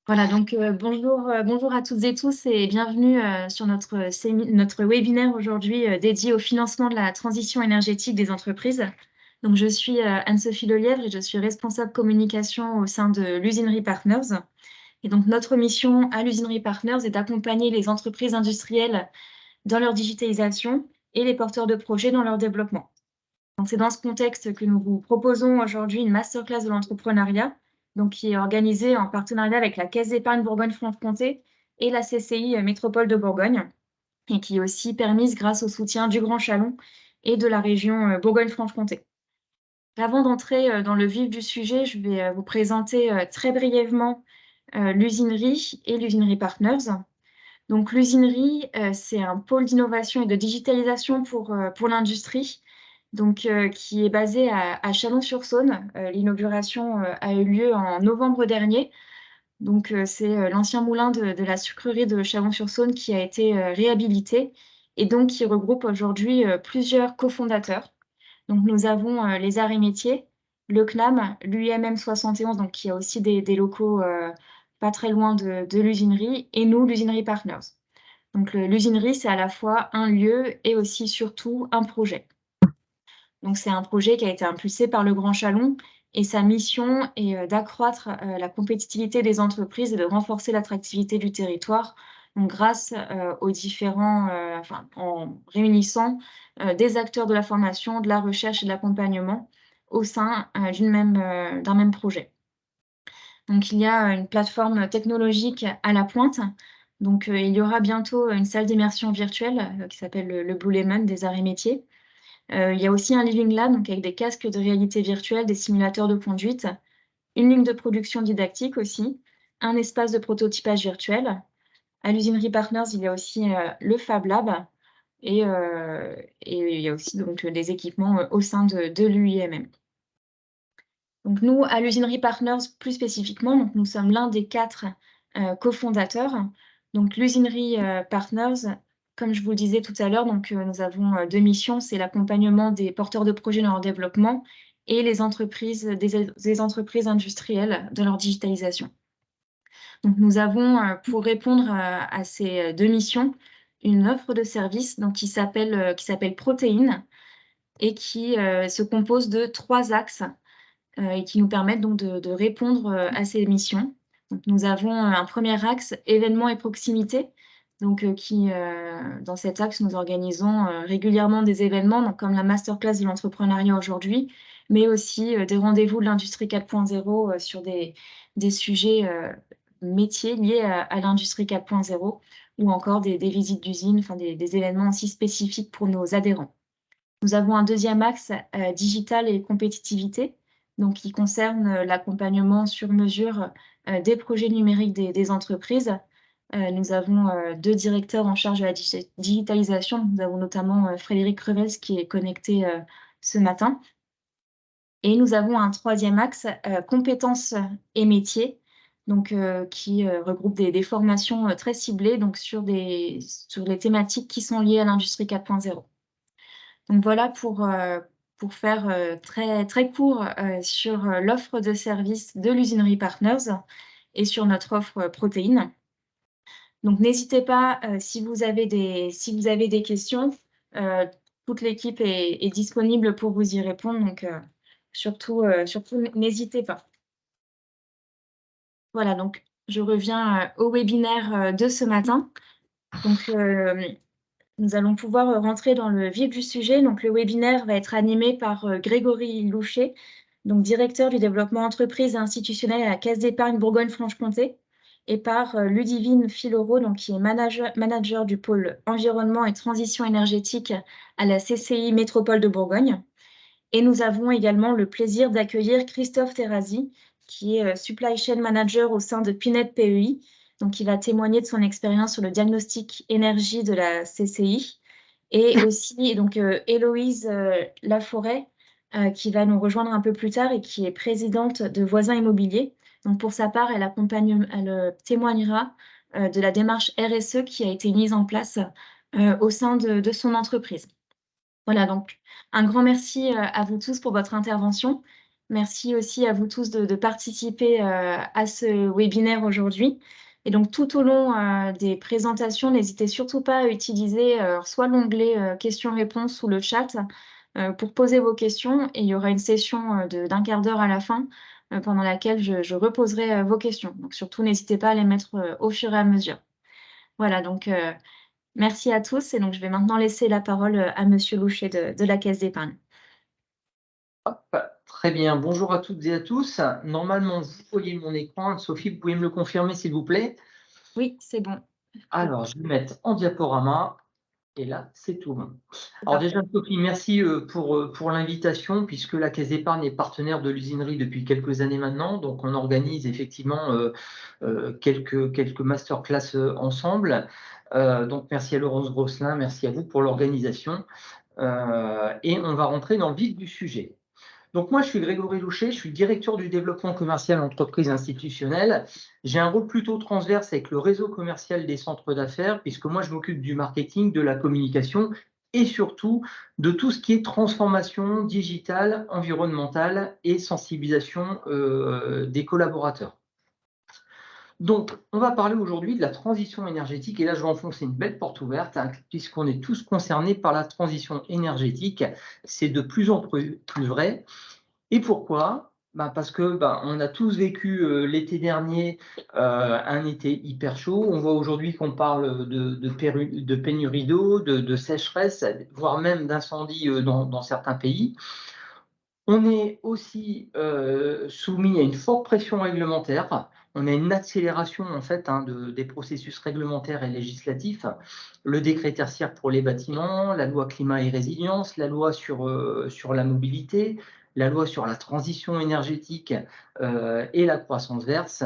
Voilà, donc bonjour à toutes et tous et bienvenue sur notre webinaire aujourd'hui dédié au financement de la transition énergétique des entreprises. Donc, je suis Anne-Sophie Lelièvre et je suis responsable communication au sein de l'Usinerie Partners. Et donc, notre mission à l'Usinerie Partners est d'accompagner les entreprises industrielles dans leur digitalisation et les porteurs de projets dans leur développement. Donc, c'est dans ce contexte que nous vous proposons aujourd'hui une masterclass de l'entrepreneuriat, donc qui est organisée en partenariat avec la Caisse d'épargne Bourgogne-Franche-Comté et la CCI Métropole de Bourgogne, et qui est aussi permise grâce au soutien du Grand Chalon et de la région Bourgogne-Franche-Comté. Avant d'entrer dans le vif du sujet, je vais vous présenter très brièvement l'usinerie et l'Usinerie Partners. Donc, l'usinerie, c'est un pôle d'innovation et de digitalisation pour l'industrie, donc qui est basé à Chalon-sur-Saône. L'inauguration a eu lieu en novembre dernier. Donc, c'est l'ancien moulin de la sucrerie de Chalon-sur-Saône qui a été réhabilité et donc qui regroupe aujourd'hui plusieurs cofondateurs. Donc, nous avons les arts et métiers, le CNAM, l'UIMM 71, donc qui a aussi des locaux pas très loin de l'usinerie, et nous, l'Usinerie Partners. Donc, l'usinerie, c'est à la fois un lieu et aussi surtout un projet. Donc, c'est un projet qui a été impulsé par le Grand Chalon et sa mission est d'accroître la compétitivité des entreprises et de renforcer l'attractivité du territoire, donc grâce aux différents, en réunissant des acteurs de la formation, de la recherche et de l'accompagnement au sein d'un même projet. Donc, il y a une plateforme technologique à la pointe. Donc, il y aura bientôt une salle d'immersion virtuelle qui s'appelle le Blue Lemon des arts et métiers. Il y a aussi un Living Lab, donc avec des casques de réalité virtuelle, des simulateurs de conduite, une ligne de production didactique aussi, un espace de prototypage virtuel. À l'Usinerie Partners, il y a aussi le Fab Lab et il y a aussi donc des équipements au sein de l'UIMM. Donc nous, à l'Usinerie Partners, plus spécifiquement, donc nous sommes l'un des 4 cofondateurs. Donc l'Usinerie Partners, comme je vous le disais tout à l'heure, donc nous avons 2 missions, c'est l'accompagnement des porteurs de projets dans leur développement et les entreprises, des entreprises industrielles dans leur digitalisation. Donc nous avons, pour répondre à ces 2 missions, une offre de service donc qui s'appelle Protéines et qui se compose de 3 axes et qui nous permettent donc de répondre à ces missions. Donc, nous avons un premier axe, événements et proximité. Donc, dans cet axe, nous organisons régulièrement des événements, donc, comme la masterclass de l'entrepreneuriat aujourd'hui, mais aussi des rendez-vous de l'industrie 4.0 sur des sujets métiers liés à l'industrie 4.0 ou encore des visites d'usines, enfin des événements aussi spécifiques pour nos adhérents. Nous avons un deuxième axe digital et compétitivité, donc qui concerne l'accompagnement sur mesure des projets numériques des entreprises. Nous avons 2 directeurs en charge de la digitalisation. Nous avons notamment Frédéric Crevels qui est connecté ce matin. Et nous avons un troisième axe, compétences et métiers, donc qui regroupe des formations très ciblées donc sur les thématiques qui sont liées à l'industrie 4.0. Donc voilà pour faire très, très court sur l'offre de service de l'Usinerie Partners et sur notre offre protéines. Donc n'hésitez pas, si vous avez des questions, toute l'équipe est disponible pour vous y répondre, donc surtout n'hésitez pas. Voilà, donc je reviens au webinaire de ce matin. Donc nous allons pouvoir rentrer dans le vif du sujet. Donc, le webinaire va être animé par Grégory Louchet, donc directeur du développement entreprise et institutionnel à la Caisse d'épargne Bourgogne-Franche-Comté, et par Ludivine Filoro, donc, qui est manager du pôle environnement et transition énergétique à la CCI Métropole de Bourgogne. Et nous avons également le plaisir d'accueillir Christophe Terrazi, qui est supply chain manager au sein de Pinette PEI, donc il va témoigner de son expérience sur le diagnostic énergie de la CCI. Et aussi donc Héloïse Laforêt, qui va nous rejoindre un peu plus tard et qui est présidente de Voisins Immobiliers. Donc pour sa part, elle témoignera de la démarche RSE qui a été mise en place au sein de son entreprise. Voilà, donc un grand merci à vous tous pour votre intervention. Merci aussi à vous tous de participer à ce webinaire aujourd'hui. Et donc, tout au long des présentations, n'hésitez surtout pas à utiliser soit l'onglet questions-réponses ou le chat pour poser vos questions. Et il y aura une session d'un quart d'heure à la fin pendant laquelle je reposerai vos questions. Donc, surtout, n'hésitez pas à les mettre au fur et à mesure. Voilà, donc merci à tous. Et donc, je vais maintenant laisser la parole à Monsieur Louchet de la Caisse d'épargne. Hop, très bien, bonjour à toutes et à tous. Normalement, vous voyez mon écran. Sophie, vous pouvez me le confirmer, s'il vous plaît? Oui, c'est bon. Alors, je vais le mettre en diaporama. Et là, c'est tout bon. C'est Alors déjà, parfait. Sophie, merci pour l'invitation, puisque la Caisse d'épargne est partenaire de l'usinerie depuis quelques années maintenant. Donc, on organise effectivement quelques masterclass ensemble. Donc, merci à Laurence Grosselin, merci à vous pour l'organisation. Et on va rentrer dans le vif du sujet. Donc moi, je suis Grégory Louchet, je suis directeur du développement commercial entreprise institutionnelle. J'ai un rôle plutôt transverse avec le réseau commercial des centres d'affaires, puisque moi, je m'occupe du marketing, de la communication et surtout de tout ce qui est transformation digitale, environnementale et sensibilisation des collaborateurs. Donc, on va parler aujourd'hui de la transition énergétique, et là, je vais enfoncer une belle porte ouverte, hein, puisqu'on est tous concernés par la transition énergétique. C'est de plus en plus vrai. Et pourquoi? Parce que on a tous vécu l'été dernier un été hyper chaud. On voit aujourd'hui qu'on parle de pénurie d'eau, de sécheresse, voire même d'incendie dans certains pays. On est aussi soumis à une forte pression réglementaire. On a une accélération en fait des processus réglementaires et législatifs. Le décret tertiaire pour les bâtiments, la loi climat et résilience, la loi sur la mobilité, la loi sur la transition énergétique et la croissance verte,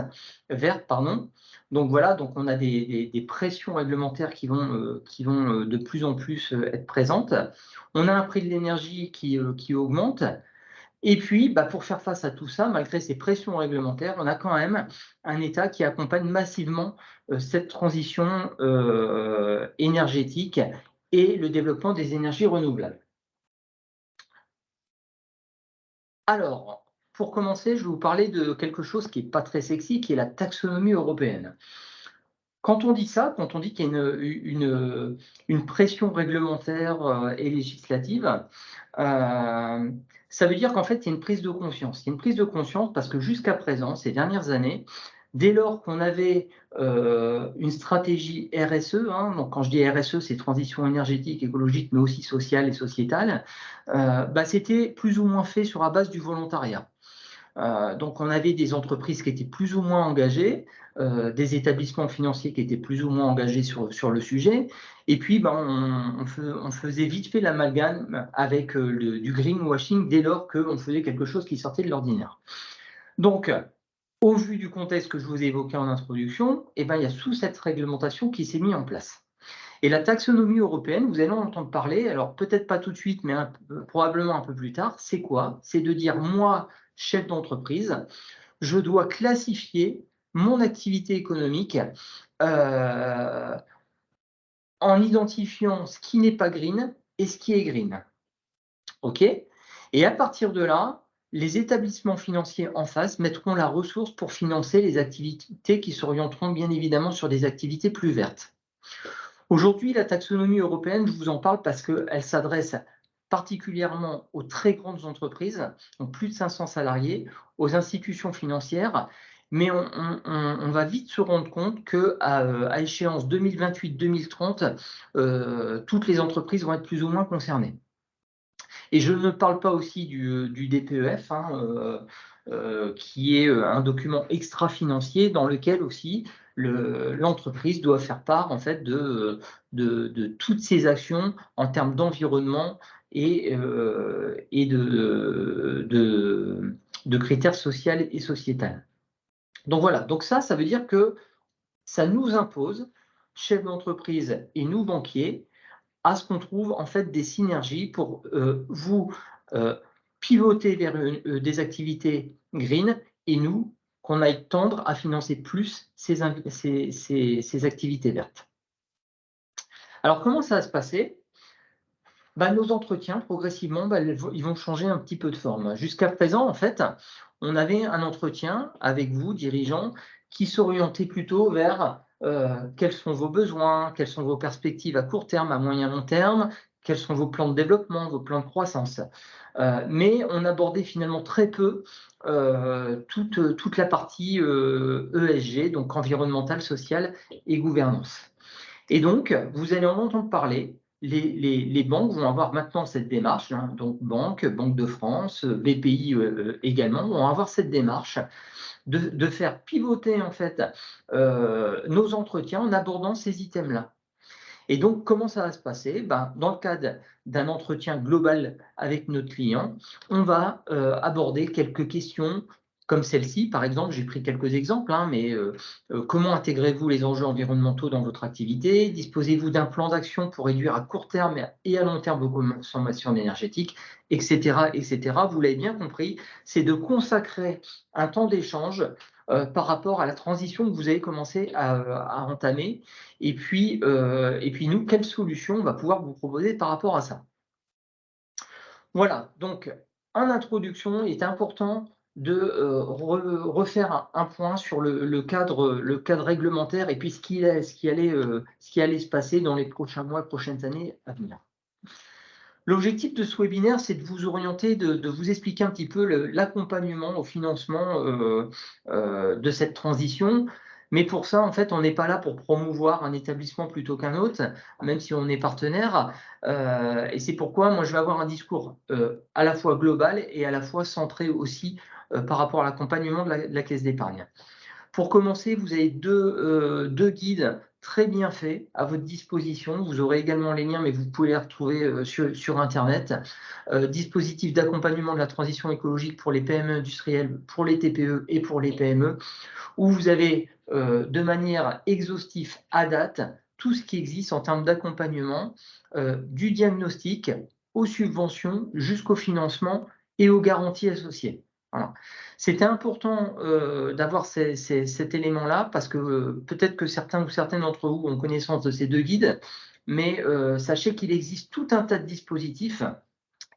pardon. Donc voilà, donc on a des pressions réglementaires qui vont de plus en plus être présentes. On a un prix de l'énergie qui augmente. Et puis, pour faire face à tout ça, malgré ces pressions réglementaires, on a quand même un État qui accompagne massivement cette transition énergétique et le développement des énergies renouvelables. Alors, pour commencer, je vais vous parler de quelque chose qui n'est pas très sexy, qui est la taxonomie européenne. Quand on dit ça, quand on dit qu'il y a une pression réglementaire et législative, ça veut dire qu'en fait, il y a une prise de conscience. Il y a une prise de conscience parce que jusqu'à présent, ces dernières années, dès lors qu'on avait une stratégie RSE, hein, donc quand je dis RSE, c'est transition énergétique, écologique, mais aussi sociale et sociétale, c'était plus ou moins fait sur la base du volontariat. Donc on avait des entreprises qui étaient plus ou moins engagées, des établissements financiers qui étaient plus ou moins engagés sur le sujet, et puis on faisait vite fait l'amalgame avec du greenwashing dès lors qu'on faisait quelque chose qui sortait de l'ordinaire. Donc, au vu du contexte que je vous ai évoqué en introduction, il y a sous cette réglementation qui s'est mise en place. Et la taxonomie européenne, vous allez en entendre parler, alors peut-être pas tout de suite, mais probablement un peu plus tard, c'est quoi? C'est de dire, moi, chef d'entreprise, je dois classifier mon activité économique euh, en identifiant ce qui n'est pas green et ce qui est green. OK? Et à partir de là, les établissements financiers en face mettront la ressource pour financer les activités qui s'orienteront bien évidemment sur des activités plus vertes. Aujourd'hui, la taxonomie européenne, je vous en parle parce qu'elle s'adresse particulièrement aux très grandes entreprises, donc plus de 500 salariés, aux institutions financières, mais on va vite se rendre compte qu'à échéance 2028-2030, toutes les entreprises vont être plus ou moins concernées. Et je ne parle pas aussi du DPEF, hein, qui est un document extra-financier dans lequel aussi l'entreprise doit faire part en fait de toutes ses actions en termes d'environnement et de critères sociaux et sociétals. Donc voilà, donc ça veut dire que ça nous impose, chefs d'entreprise et nous banquiers, à ce qu'on trouve en fait des synergies pour vous pivoter vers des activités green et nous, qu'on aille tendre à financer plus ces activités vertes. Alors, comment ça va se passer? Nos entretiens, progressivement, ils vont changer un petit peu de forme. Jusqu'à présent, en fait, on avait un entretien avec vous, dirigeants, qui s'orientait plutôt vers quels sont vos besoins, quelles sont vos perspectives à court terme, à moyen long terme, quels sont vos plans de développement, vos plans de croissance. Mais on abordait finalement très peu toute la partie ESG, donc environnementale, sociale et gouvernance. Et donc, vous allez en entendre parler. Les banques vont avoir maintenant cette démarche, hein, donc Banque de France, BPI également, vont avoir cette démarche de faire pivoter en fait nos entretiens en abordant ces items-là. Et donc, comment ça va se passer? Dans le cadre d'un entretien global avec notre client, on va aborder quelques questions comme celle-ci. Par exemple, j'ai pris quelques exemples, hein, mais comment intégrez-vous les enjeux environnementaux dans votre activité? Disposez-vous d'un plan d'action pour réduire à court terme et à long terme vos consommations énergétiques, etc., etc. Vous l'avez bien compris, c'est de consacrer un temps d'échange par rapport à la transition que vous avez commencé à entamer et puis nous, quelle solution on va pouvoir vous proposer par rapport à ça? Voilà, donc en introduction, il est important de refaire un point sur le cadre réglementaire et puis ce qui allait se passer dans les prochains mois, prochaines années à venir. L'objectif de ce webinaire, c'est de vous orienter, de vous expliquer un petit peu l'accompagnement au financement de cette transition. Mais pour ça, en fait, on n'est pas là pour promouvoir un établissement plutôt qu'un autre, même si on est partenaire. Et c'est pourquoi moi, je vais avoir un discours à la fois global et à la fois centré aussi par rapport à l'accompagnement de la caisse d'épargne. Pour commencer, vous avez deux guides très bien faits à votre disposition. Vous aurez également les liens, mais vous pouvez les retrouver sur Internet. Dispositif d'accompagnement de la transition écologique pour les PME industrielles, pour les TPE et pour les PME, où vous avez de manière exhaustive à date tout ce qui existe en termes d'accompagnement, du diagnostic aux subventions jusqu'au financement et aux garanties associées. Voilà. C'était important d'avoir cet élément-là parce que peut-être que certains ou certaines d'entre vous ont connaissance de ces deux guides, mais sachez qu'il existe tout un tas de dispositifs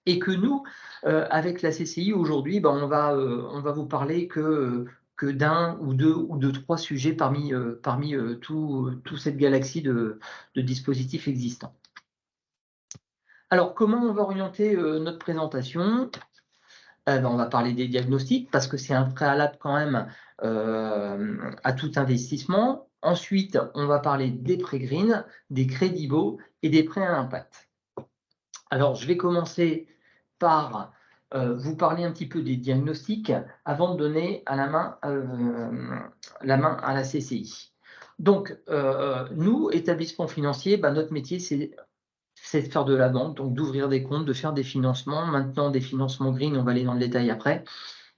et que nous, avec la CCI aujourd'hui, on va vous parler que d'un ou deux, trois sujets parmi toute cette galaxie de dispositifs existants. Alors, comment on va orienter notre présentation? On va parler des diagnostics parce que c'est un préalable quand même à tout investissement. Ensuite, on va parler des prêts green, des crédits beaux et des prêts à impact. Alors, je vais commencer par vous parler un petit peu des diagnostics avant de donner la main à la CCI. Donc, nous, établissements financiers, notre métier, c'est de faire de la banque, donc d'ouvrir des comptes, de faire des financements. Maintenant, des financements green, on va aller dans le détail après.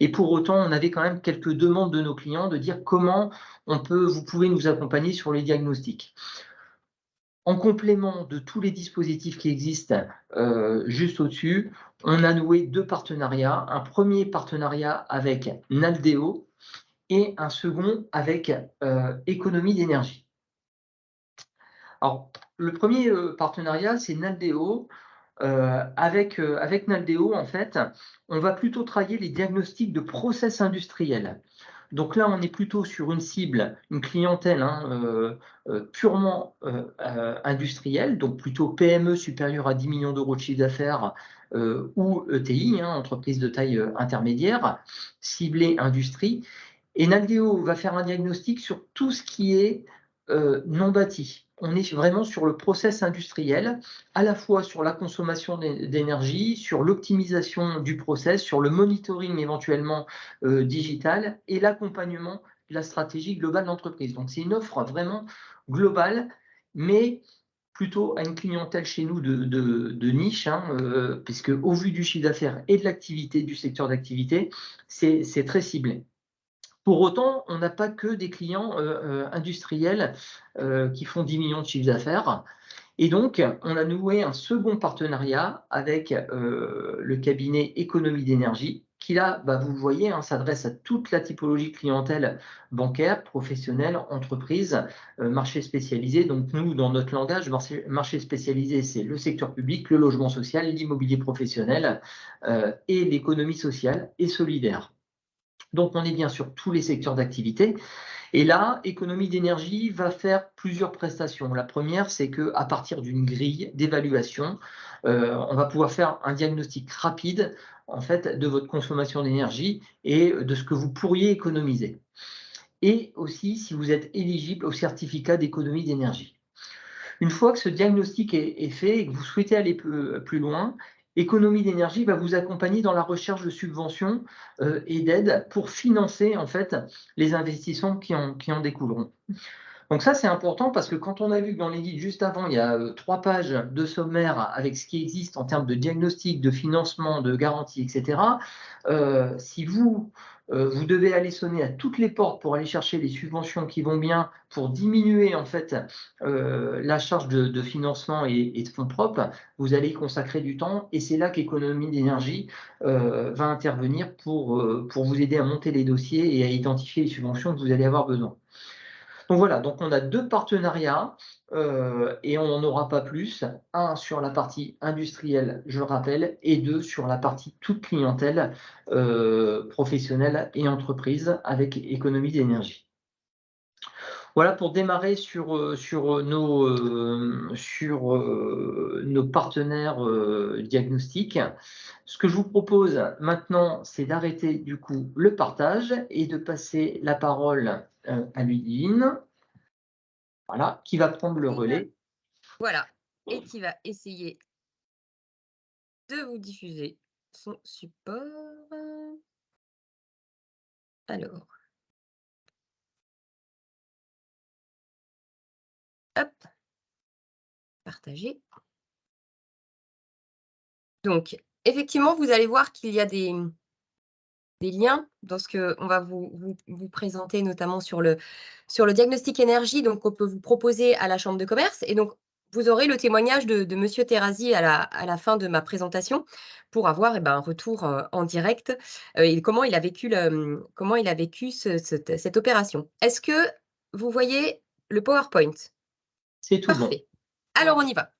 Et pour autant, on avait quand même quelques demandes de nos clients de dire comment vous pouvez nous accompagner sur les diagnostics. En complément de tous les dispositifs qui existent juste au-dessus, on a noué deux partenariats. Un premier partenariat avec Naldeo et un second avec Économie d'énergie. Alors, le premier partenariat, c'est Naldeo. Avec Naldeo, en fait, on va plutôt travailler les diagnostics de process industriels. Donc là, on est plutôt sur une cible, une clientèle purement industrielle, donc plutôt PME supérieure à 10 millions d'euros de chiffre d'affaires ou ETI, entreprise de taille intermédiaire, ciblée industrie. Et Naldeo va faire un diagnostic sur tout ce qui est non bâti. On est vraiment sur le process industriel, à la fois sur la consommation d'énergie, sur l'optimisation du process, sur le monitoring éventuellement digital et l'accompagnement de la stratégie globale d'entreprise. Donc c'est une offre vraiment globale, mais plutôt à une clientèle chez nous de niche, puisque au vu du chiffre d'affaires et de l'activité, du secteur d'activité, c'est très ciblé. Pour autant, on n'a pas que des clients industriels qui font 10 millions de chiffre d'affaires. Et donc, on a noué un second partenariat avec le cabinet Économie d'énergie, qui là, bah, vous le voyez, hein, s'adresse à toute la typologie clientèle bancaire, professionnelle, entreprise, marché spécialisé. Donc nous, dans notre langage, marché spécialisé, c'est le secteur public, le logement social, l'immobilier professionnel et l'économie sociale et solidaire. Donc on est bien sur tous les secteurs d'activité. Et là, économie d'énergie va faire plusieurs prestations. La première, c'est qu'à partir d'une grille d'évaluation, on va pouvoir faire un diagnostic rapide en fait, de votre consommation d'énergie et de ce que vous pourriez économiser. Et aussi si vous êtes éligible au certificat d'économie d'énergie. Une fois que ce diagnostic est fait et que vous souhaitez aller plus loin, Économie d'énergie va vous accompagner dans la recherche de subventions et d'aides pour financer en fait les investissements qui en découleront. Donc ça, c'est important parce que quand on a vu que dans les guides juste avant, il y a 3 pages de sommaire avec ce qui existe en termes de diagnostic, de financement, de garantie, etc. Si vous devez aller sonner à toutes les portes pour aller chercher les subventions qui vont bien pour diminuer en fait la charge de financement et de fonds propres, vous allez y consacrer du temps et c'est là qu'Économie d'énergie va intervenir pour vous aider à monter les dossiers et à identifier les subventions que vous allez avoir besoin. Donc voilà, donc on a 2 partenariats et on n'en aura pas plus. Un sur la partie industrielle, je le rappelle, et 2 sur la partie toute clientèle professionnelle et entreprise avec économie d'énergie. Voilà pour démarrer sur nos partenaires diagnostiques. Ce que je vous propose maintenant, c'est d'arrêter du coup le partage et de passer la parole à Ludivine. Voilà, qui va prendre le relais. Voilà, et qui va essayer de vous diffuser son support. Alors, hop, partager. Donc, effectivement, vous allez voir qu'il y a des liens dans ce qu'on va vous présenter, notamment sur le diagnostic énergie, donc on peut vous proposer à la chambre de commerce. Et donc, vous aurez le témoignage de monsieur Terrazi à la fin de ma présentation pour avoir un retour en direct et comment il a vécu, cette opération. Est-ce que vous voyez le PowerPoint? C'est tout bon. Parfait. Alors, on y va.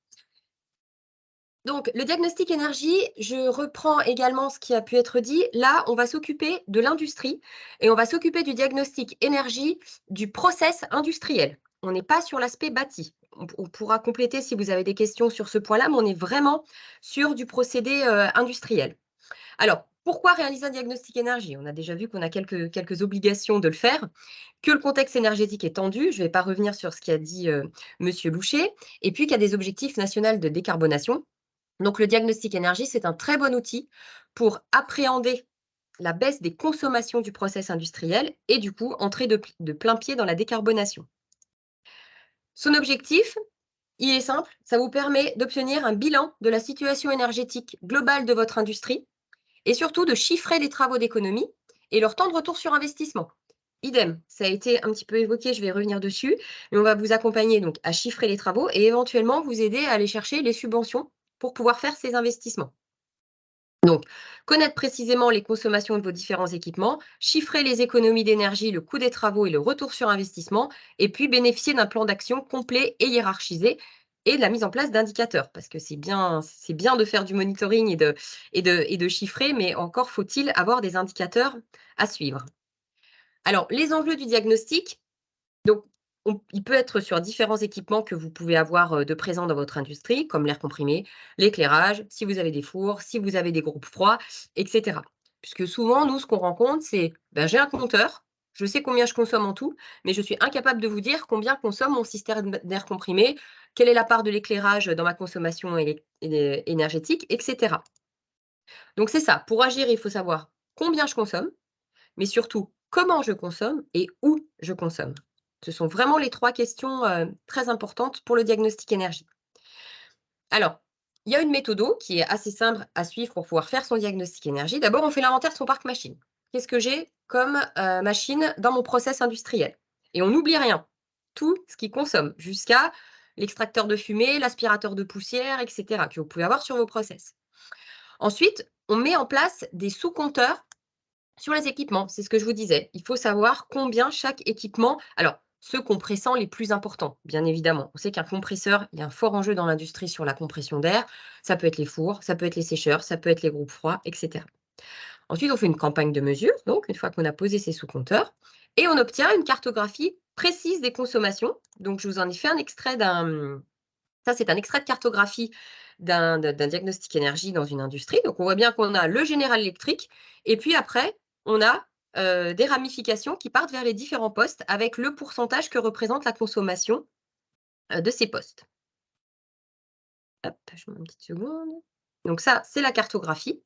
Donc, le diagnostic énergie, je reprends également ce qui a pu être dit. Là, on va s'occuper de l'industrie et on va s'occuper du diagnostic énergie du process industriel. On n'est pas sur l'aspect bâti. On pourra compléter si vous avez des questions sur ce point-là, mais on est vraiment sur du procédé industriel. Alors, pourquoi réaliser un diagnostic énergie? On a déjà vu qu'on a quelques obligations de le faire, que le contexte énergétique est tendu, je ne vais pas revenir sur ce qu'a dit Monsieur Loucher, et puis qu'il y a des objectifs nationaux de décarbonation. Donc, le diagnostic énergie, c'est un très bon outil pour appréhender la baisse des consommations du process industriel et du coup, entrer de plein pied dans la décarbonation. Son objectif, il est simple, ça vous permet d'obtenir un bilan de la situation énergétique globale de votre industrie et surtout de chiffrer les travaux d'économie et leur temps de retour sur investissement. Idem, ça a été un petit peu évoqué, je vais revenir dessus, mais on va vous accompagner donc à chiffrer les travaux et éventuellement vous aider à aller chercher les subventions pour pouvoir faire ces investissements. Donc, connaître précisément les consommations de vos différents équipements, chiffrer les économies d'énergie, le coût des travaux et le retour sur investissement, et puis bénéficier d'un plan d'action complet et hiérarchisé et de la mise en place d'indicateurs, parce que c'est bien de faire du monitoring et de chiffrer, mais encore faut-il avoir des indicateurs à suivre. Alors, les enjeux du diagnostic, donc, il peut être sur différents équipements que vous pouvez avoir de présents dans votre industrie, comme l'air comprimé, l'éclairage, si vous avez des fours, si vous avez des groupes froids, etc. Puisque souvent, nous, ce qu'on rencontre, c'est j'ai un compteur, je sais combien je consomme en tout, mais je suis incapable de vous dire combien consomme mon système d'air comprimé, quelle est la part de l'éclairage dans ma consommation énergétique, etc. Donc, c'est ça. Pour agir, il faut savoir combien je consomme, mais surtout comment je consomme et où je consomme. Ce sont vraiment les 3 questions très importantes pour le diagnostic énergie. Alors, il y a une méthode qui est assez simple à suivre pour pouvoir faire son diagnostic énergie. D'abord, on fait l'inventaire de son parc machine. Qu'est-ce que j'ai comme machine dans mon process industriel? Et on n'oublie rien. Tout ce qui consomme, jusqu'à l'extracteur de fumée, l'aspirateur de poussière, etc., que vous pouvez avoir sur vos process. Ensuite, on met en place des sous-compteurs Sur les équipements, c'est ce que je vous disais, il faut savoir combien chaque équipement, alors ceux compressants les plus importants, bien évidemment. On sait qu'un compresseur, il y a un fort enjeu dans l'industrie sur la compression d'air. Ça peut être les fours, ça peut être les sécheurs, ça peut être les groupes froids, etc. Ensuite, on fait une campagne de mesure, donc une fois qu'on a posé ces sous-compteurs, et on obtient une cartographie précise des consommations. Donc, je vous en ai fait un extrait ça, c'est un extrait de cartographie d'un diagnostic énergie dans une industrie. Donc, on voit bien qu'on a le General Electric, et puis après, on a des ramifications qui partent vers les différents postes avec le pourcentage que représente la consommation de ces postes. Hop, je mets une petite seconde. Donc ça, c'est la cartographie.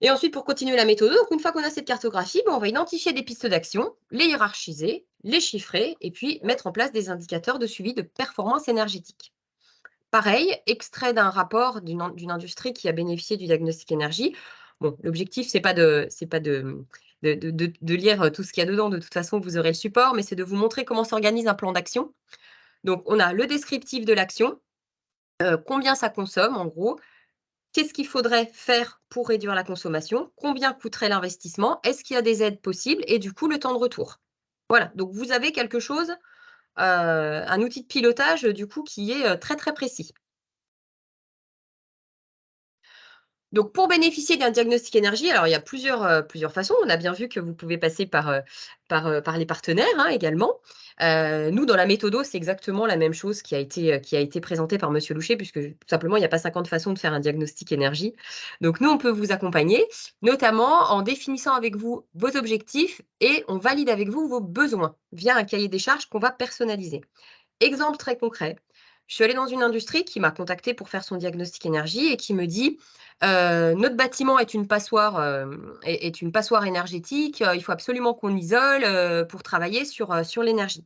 Et ensuite, pour continuer la méthode, donc une fois qu'on a cette cartographie, on va identifier des pistes d'action, les hiérarchiser, les chiffrer et puis mettre en place des indicateurs de suivi de performance énergétique. Pareil, extrait d'un rapport d'une industrie qui a bénéficié du diagnostic énergie. Bon, l'objectif, c'est pas de lire tout ce qu'il y a dedans, de toute façon, vous aurez le support, mais c'est de vous montrer comment s'organise un plan d'action. Donc, on a le descriptif de l'action, combien ça consomme, en gros, qu'est-ce qu'il faudrait faire pour réduire la consommation, combien coûterait l'investissement, est-ce qu'il y a des aides possibles et du coup, le temps de retour. Voilà, donc vous avez quelque chose, un outil de pilotage, du coup, qui est très, très précis. Donc, pour bénéficier d'un diagnostic énergie, alors il y a plusieurs façons. On a bien vu que vous pouvez passer par les partenaires, hein, également. Nous, dans la méthodo, c'est exactement la même chose qui a été présentée par Monsieur Loucher, puisque tout simplement, il n'y a pas 50 façons de faire un diagnostic énergie. Donc, nous, on peut vous accompagner, notamment en définissant avec vous vos objectifs et on valide avec vous vos besoins via un cahier des charges qu'on va personnaliser. Exemple très concret, je suis allée dans une industrie qui m'a contactée pour faire son diagnostic énergie et qui me dit notre bâtiment est une passoire énergétique, il faut absolument qu'on isole pour travailler sur l'énergie.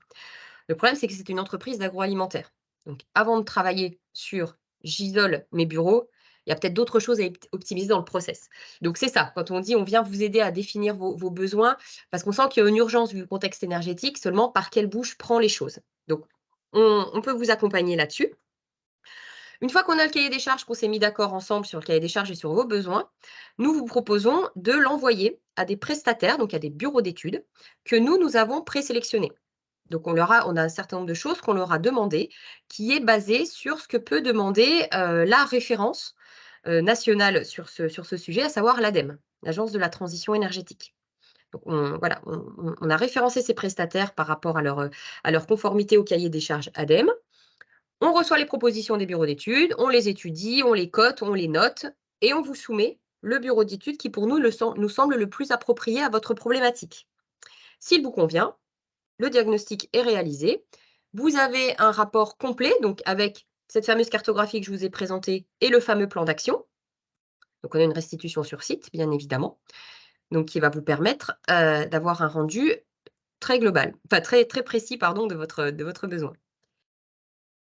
Le problème, c'est que c'est une entreprise d'agroalimentaire. Donc, avant de travailler sur j'isole mes bureaux, il y a peut-être d'autres choses à optimiser dans le process. Donc, c'est ça, quand on dit on vient vous aider à définir vos besoins, parce qu'on sent qu'il y a une urgence vu le contexte énergétique, seulement par quelle bouche prend les choses. Donc, on peut vous accompagner là-dessus. Une fois qu'on a le cahier des charges, qu'on s'est mis d'accord ensemble sur le cahier des charges et sur vos besoins, nous vous proposons de l'envoyer à des prestataires, donc à des bureaux d'études, que nous avons présélectionnés. Donc, on a un certain nombre de choses qu'on leur a demandées, qui est basé sur ce que peut demander la référence nationale sur ce sujet, à savoir l'ADEME, l'Agence de la transition énergétique. Donc, on a référencé ces prestataires par rapport à leur conformité au cahier des charges ADEME. On reçoit les propositions des bureaux d'études, on les étudie, on les cote, on les note et on vous soumet le bureau d'études qui, pour nous, nous semble le plus approprié à votre problématique. S'il vous convient, le diagnostic est réalisé. Vous avez un rapport complet, donc avec cette fameuse cartographie que je vous ai présentée et le fameux plan d'action. Donc, on a une restitution sur site, bien évidemment, donc qui va vous permettre d'avoir un rendu très global, enfin très, très précis, pardon, de votre besoin.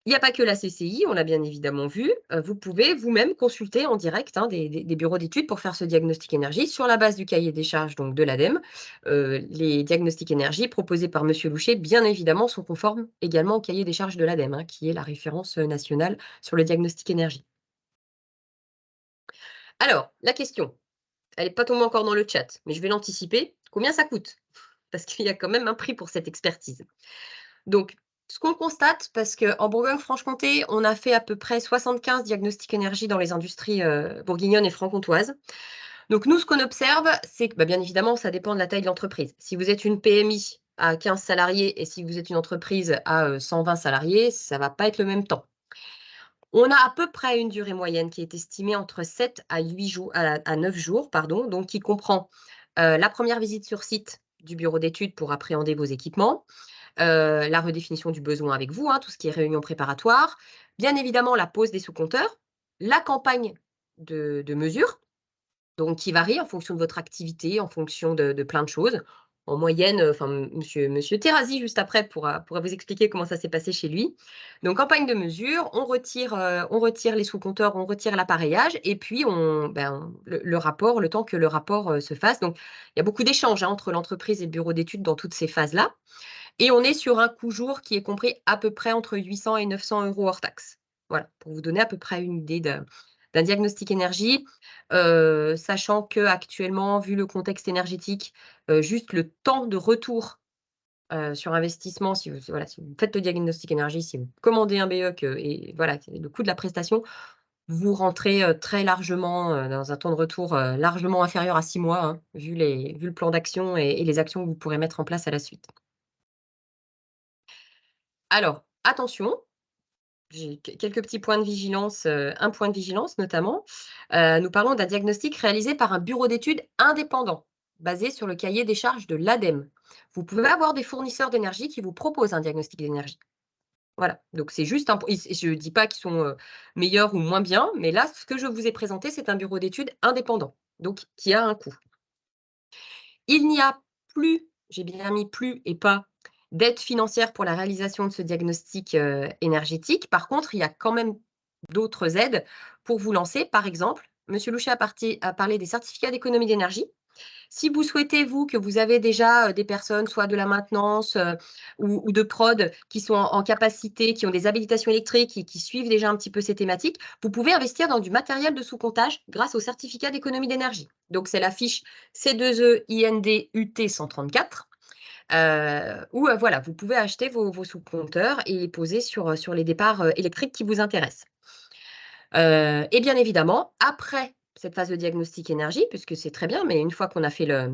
Il n'y a pas que la CCI, on l'a bien évidemment vu. Vous pouvez vous-même consulter en direct des bureaux d'études pour faire ce diagnostic énergie sur la base du cahier des charges donc, de l'ADEME. Les diagnostics énergie proposés par M. Loucher, bien évidemment, sont conformes également au cahier des charges de l'ADEME, hein, qui est la référence nationale sur le diagnostic énergie. Alors, la question, elle n'est pas tombée encore dans le chat, mais je vais l'anticiper. Combien ça coûte? Parce qu'il y a quand même un prix pour cette expertise. Donc, ce qu'on constate, parce qu'en Bourgogne-Franche-Comté, on a fait à peu près 75 diagnostics énergie dans les industries bourguignonnes et franc-comtoises. Donc, nous, ce qu'on observe, c'est que, bien évidemment, ça dépend de la taille de l'entreprise. Si vous êtes une PMI à 15 salariés et si vous êtes une entreprise à 120 salariés, ça ne va pas être le même temps. On a à peu près une durée moyenne qui est estimée entre 7 à 8 jours, à 9 jours, pardon, donc qui comprend la première visite sur site du bureau d'études pour appréhender vos équipements, la redéfinition du besoin avec vous, hein, tout ce qui est réunion préparatoire, bien évidemment la pose des sous-compteurs, la campagne de mesure, donc qui varie en fonction de votre activité, en fonction de plein de choses. En moyenne, monsieur Terrazi, juste après, pourra vous expliquer comment ça s'est passé chez lui. Donc, campagne de mesure, on retire les sous-compteurs, on retire l'appareillage et puis le rapport, le temps que le rapport se fasse. Donc, il y a beaucoup d'échanges, hein, entre l'entreprise et le bureau d'études dans toutes ces phases-là. Et on est sur un coût jour qui est compris à peu près entre 800 et 900 € hors taxe. Voilà, pour vous donner à peu près une idée d'un diagnostic énergie, sachant qu'actuellement, vu le contexte énergétique, juste le temps de retour sur investissement, si vous faites le diagnostic énergie, si vous commandez un BE et voilà, le coût de la prestation, vous rentrez, très largement, dans un temps de retour, largement inférieur à 6 mois, hein, vu le plan d'action et les actions que vous pourrez mettre en place à la suite. Alors, attention, j'ai quelques petits points de vigilance, un point de vigilance notamment. Nous parlons d'un diagnostic réalisé par un bureau d'études indépendant, basé sur le cahier des charges de l'ADEME. Vous pouvez avoir des fournisseurs d'énergie qui vous proposent un diagnostic d'énergie. Voilà, donc c'est juste un po je ne dis pas qu'ils sont, meilleurs ou moins bien, mais là, ce que je vous ai présenté, c'est un bureau d'études indépendant, donc qui a un coût. Il n'y a plus, j'ai bien mis plus et pas, d'aide financière pour la réalisation de ce diagnostic, énergétique. Par contre, il y a quand même d'autres aides pour vous lancer. Par exemple, monsieur Louchet a parlé des certificats d'économie d'énergie. Si vous souhaitez, vous, que vous avez déjà, des personnes, soit de la maintenance, ou de prod qui sont en capacité, qui ont des habilitations électriques et qui suivent déjà un petit peu ces thématiques, vous pouvez investir dans du matériel de sous-comptage grâce au certificat d'économie d'énergie. Donc c'est la fiche C2E IND UT 134, où, voilà, vous pouvez acheter vos sous-compteurs et les poser sur les départs, électriques qui vous intéressent. Et bien évidemment, après cette phase de diagnostic énergie, puisque c'est très bien, mais une fois qu'on a fait le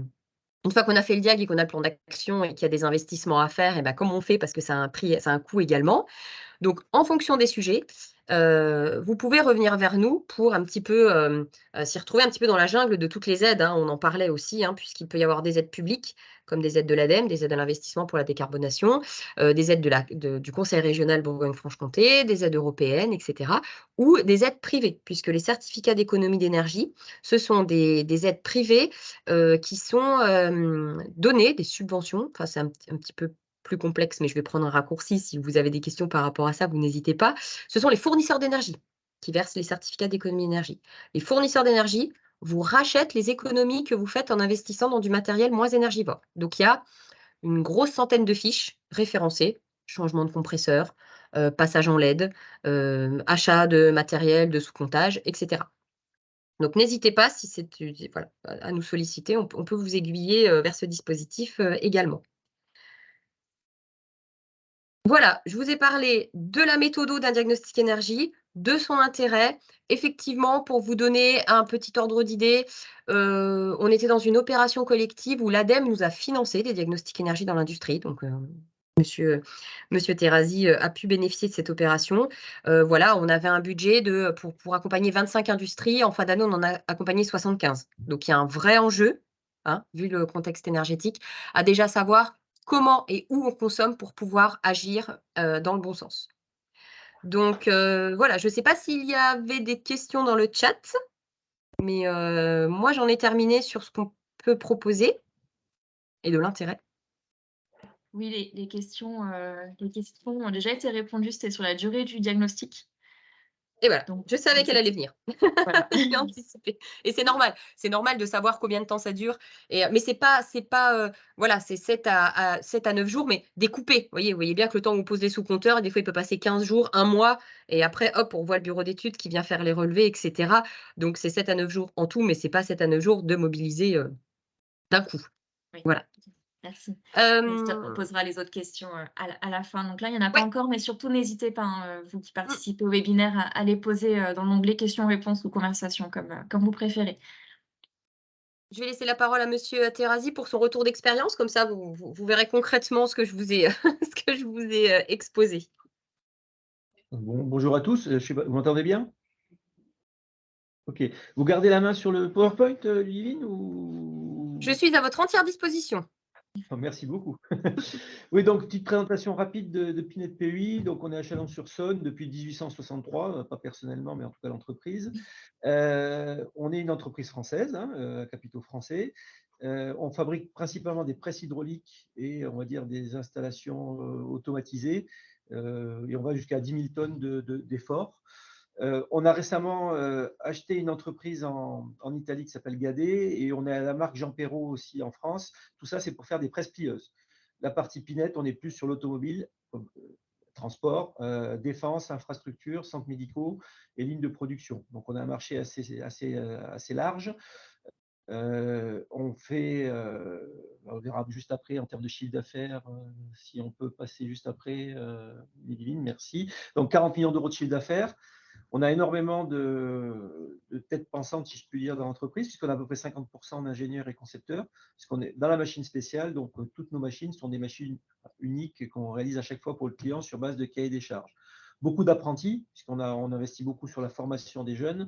diag et qu'on a le plan d'action et qu'il y a des investissements à faire, et ben, comment on fait? Parce que ça a un prix, ça a un coût également. Donc en fonction des sujets, vous pouvez revenir vers nous pour un petit peu, s'y retrouver un petit peu dans la jungle de toutes les aides, hein. On en parlait aussi, hein, puisqu'il peut y avoir des aides publiques, comme des aides de l'ADEME, des aides à l'investissement pour la décarbonation, des aides du Conseil régional Bourgogne-Franche-Comté, des aides européennes, et cetera, ou des aides privées, puisque les certificats d'économie d'énergie, ce sont des aides privées, qui sont, données, des subventions, enfin c'est un petit peu plus complexe, mais je vais prendre un raccourci. Si vous avez des questions par rapport à ça, vous n'hésitez pas. Ce sont les fournisseurs d'énergie qui versent les certificats d'économie d'énergie. Les fournisseurs d'énergie vous rachètent les économies que vous faites en investissant dans du matériel moins énergivore. Donc, il y a une grosse centaine de fiches référencées, changement de compresseur, passage en LED, achat de matériel de sous-comptage, etc. Donc, n'hésitez pas, si c'est voilà, à nous solliciter, on peut vous aiguiller vers ce dispositif également. Voilà, je vous ai parlé de la méthode d'un diagnostic énergie, de son intérêt. Effectivement, pour vous donner un petit ordre d'idée, on était dans une opération collective où l'ADEME nous a financé des diagnostics énergie dans l'industrie. Donc, monsieur Terrazi a pu bénéficier de cette opération. Voilà, on avait un budget pour accompagner 25 industries. En fin d'année, on en a accompagné 75. Donc, il y a un vrai enjeu, hein, vu le contexte énergétique, à déjà savoir comment et où on consomme pour pouvoir agir, dans le bon sens. Donc, voilà, je ne sais pas s'il y avait des questions dans le chat, mais, moi j'en ai terminé sur ce qu'on peut proposer et de l'intérêt. Oui, les questions ont déjà été répondues, c'était sur la durée du diagnostic. Et voilà, Donc je savais qu'elle allait venir. voilà. Je l'ai anticipé et c'est normal de savoir combien de temps ça dure mais c'est pas, voilà, c'est 7 à 9 jours, mais découpé. Vous voyez bien que le temps où on pose les sous-compteurs, des fois, il peut passer 15 jours, 1 mois et après, hop, on voit le bureau d'études qui vient faire les relevés, et cetera. Donc c'est 7 à 9 jours en tout, mais c'est pas 7 à 9 jours de mobiliser, d'un coup. Oui, Voilà. merci. Hem, On posera les autres questions à la fin. Donc là, il n'y en a pas ouais. encore, mais surtout n'hésitez pas, hein, vous qui Mmh. participez au webinaire, à les poser dans l'onglet questions-réponses ou conversations, comme vous préférez. Je vais laisser la parole à monsieur Terrazi pour son retour d'expérience, comme ça vous verrez concrètement ce que je vous ai ce que je vous ai, exposé. Bonjour à tous, je sais pas, vous m'entendez bien? OK. Vous gardez la main sur le PowerPoint, Ludivine Je ou? suis à votre entière disposition. Oh, merci beaucoup. Oui, donc petite présentation rapide de Pinette PEI. Donc on est à Chalon-sur-Saône depuis 1863, pas personnellement, mais en tout cas l'entreprise. On est une entreprise française, hein, à capitaux français. On fabrique principalement des presses hydrauliques et on va dire des installations automatisées. Et on va jusqu'à 10 000 tonnes d'efforts. On a récemment acheté une entreprise en Italie qui s'appelle Gadet et on a la marque Jean Perrot aussi en France. Tout ça, c'est pour faire des presses plieuses. La partie Pinette, on est plus sur l'automobile, transport, défense, infrastructure, centres médicaux et lignes de production. Donc, on a un marché assez large. On verra juste après en termes de chiffre d'affaires, si on peut passer juste après, Ludivine, merci. Donc, 40 millions d'euros de chiffre d'affaires. On a énormément de têtes pensantes, si je puis dire, dans l'entreprise, puisqu'on a à peu près 50% d'ingénieurs et concepteurs, puisqu'on est dans la machine spéciale. Donc, toutes nos machines sont des machines uniques qu'on réalise à chaque fois pour le client sur base de cahier des charges. Beaucoup d'apprentis, puisqu'on investit beaucoup sur la formation des jeunes,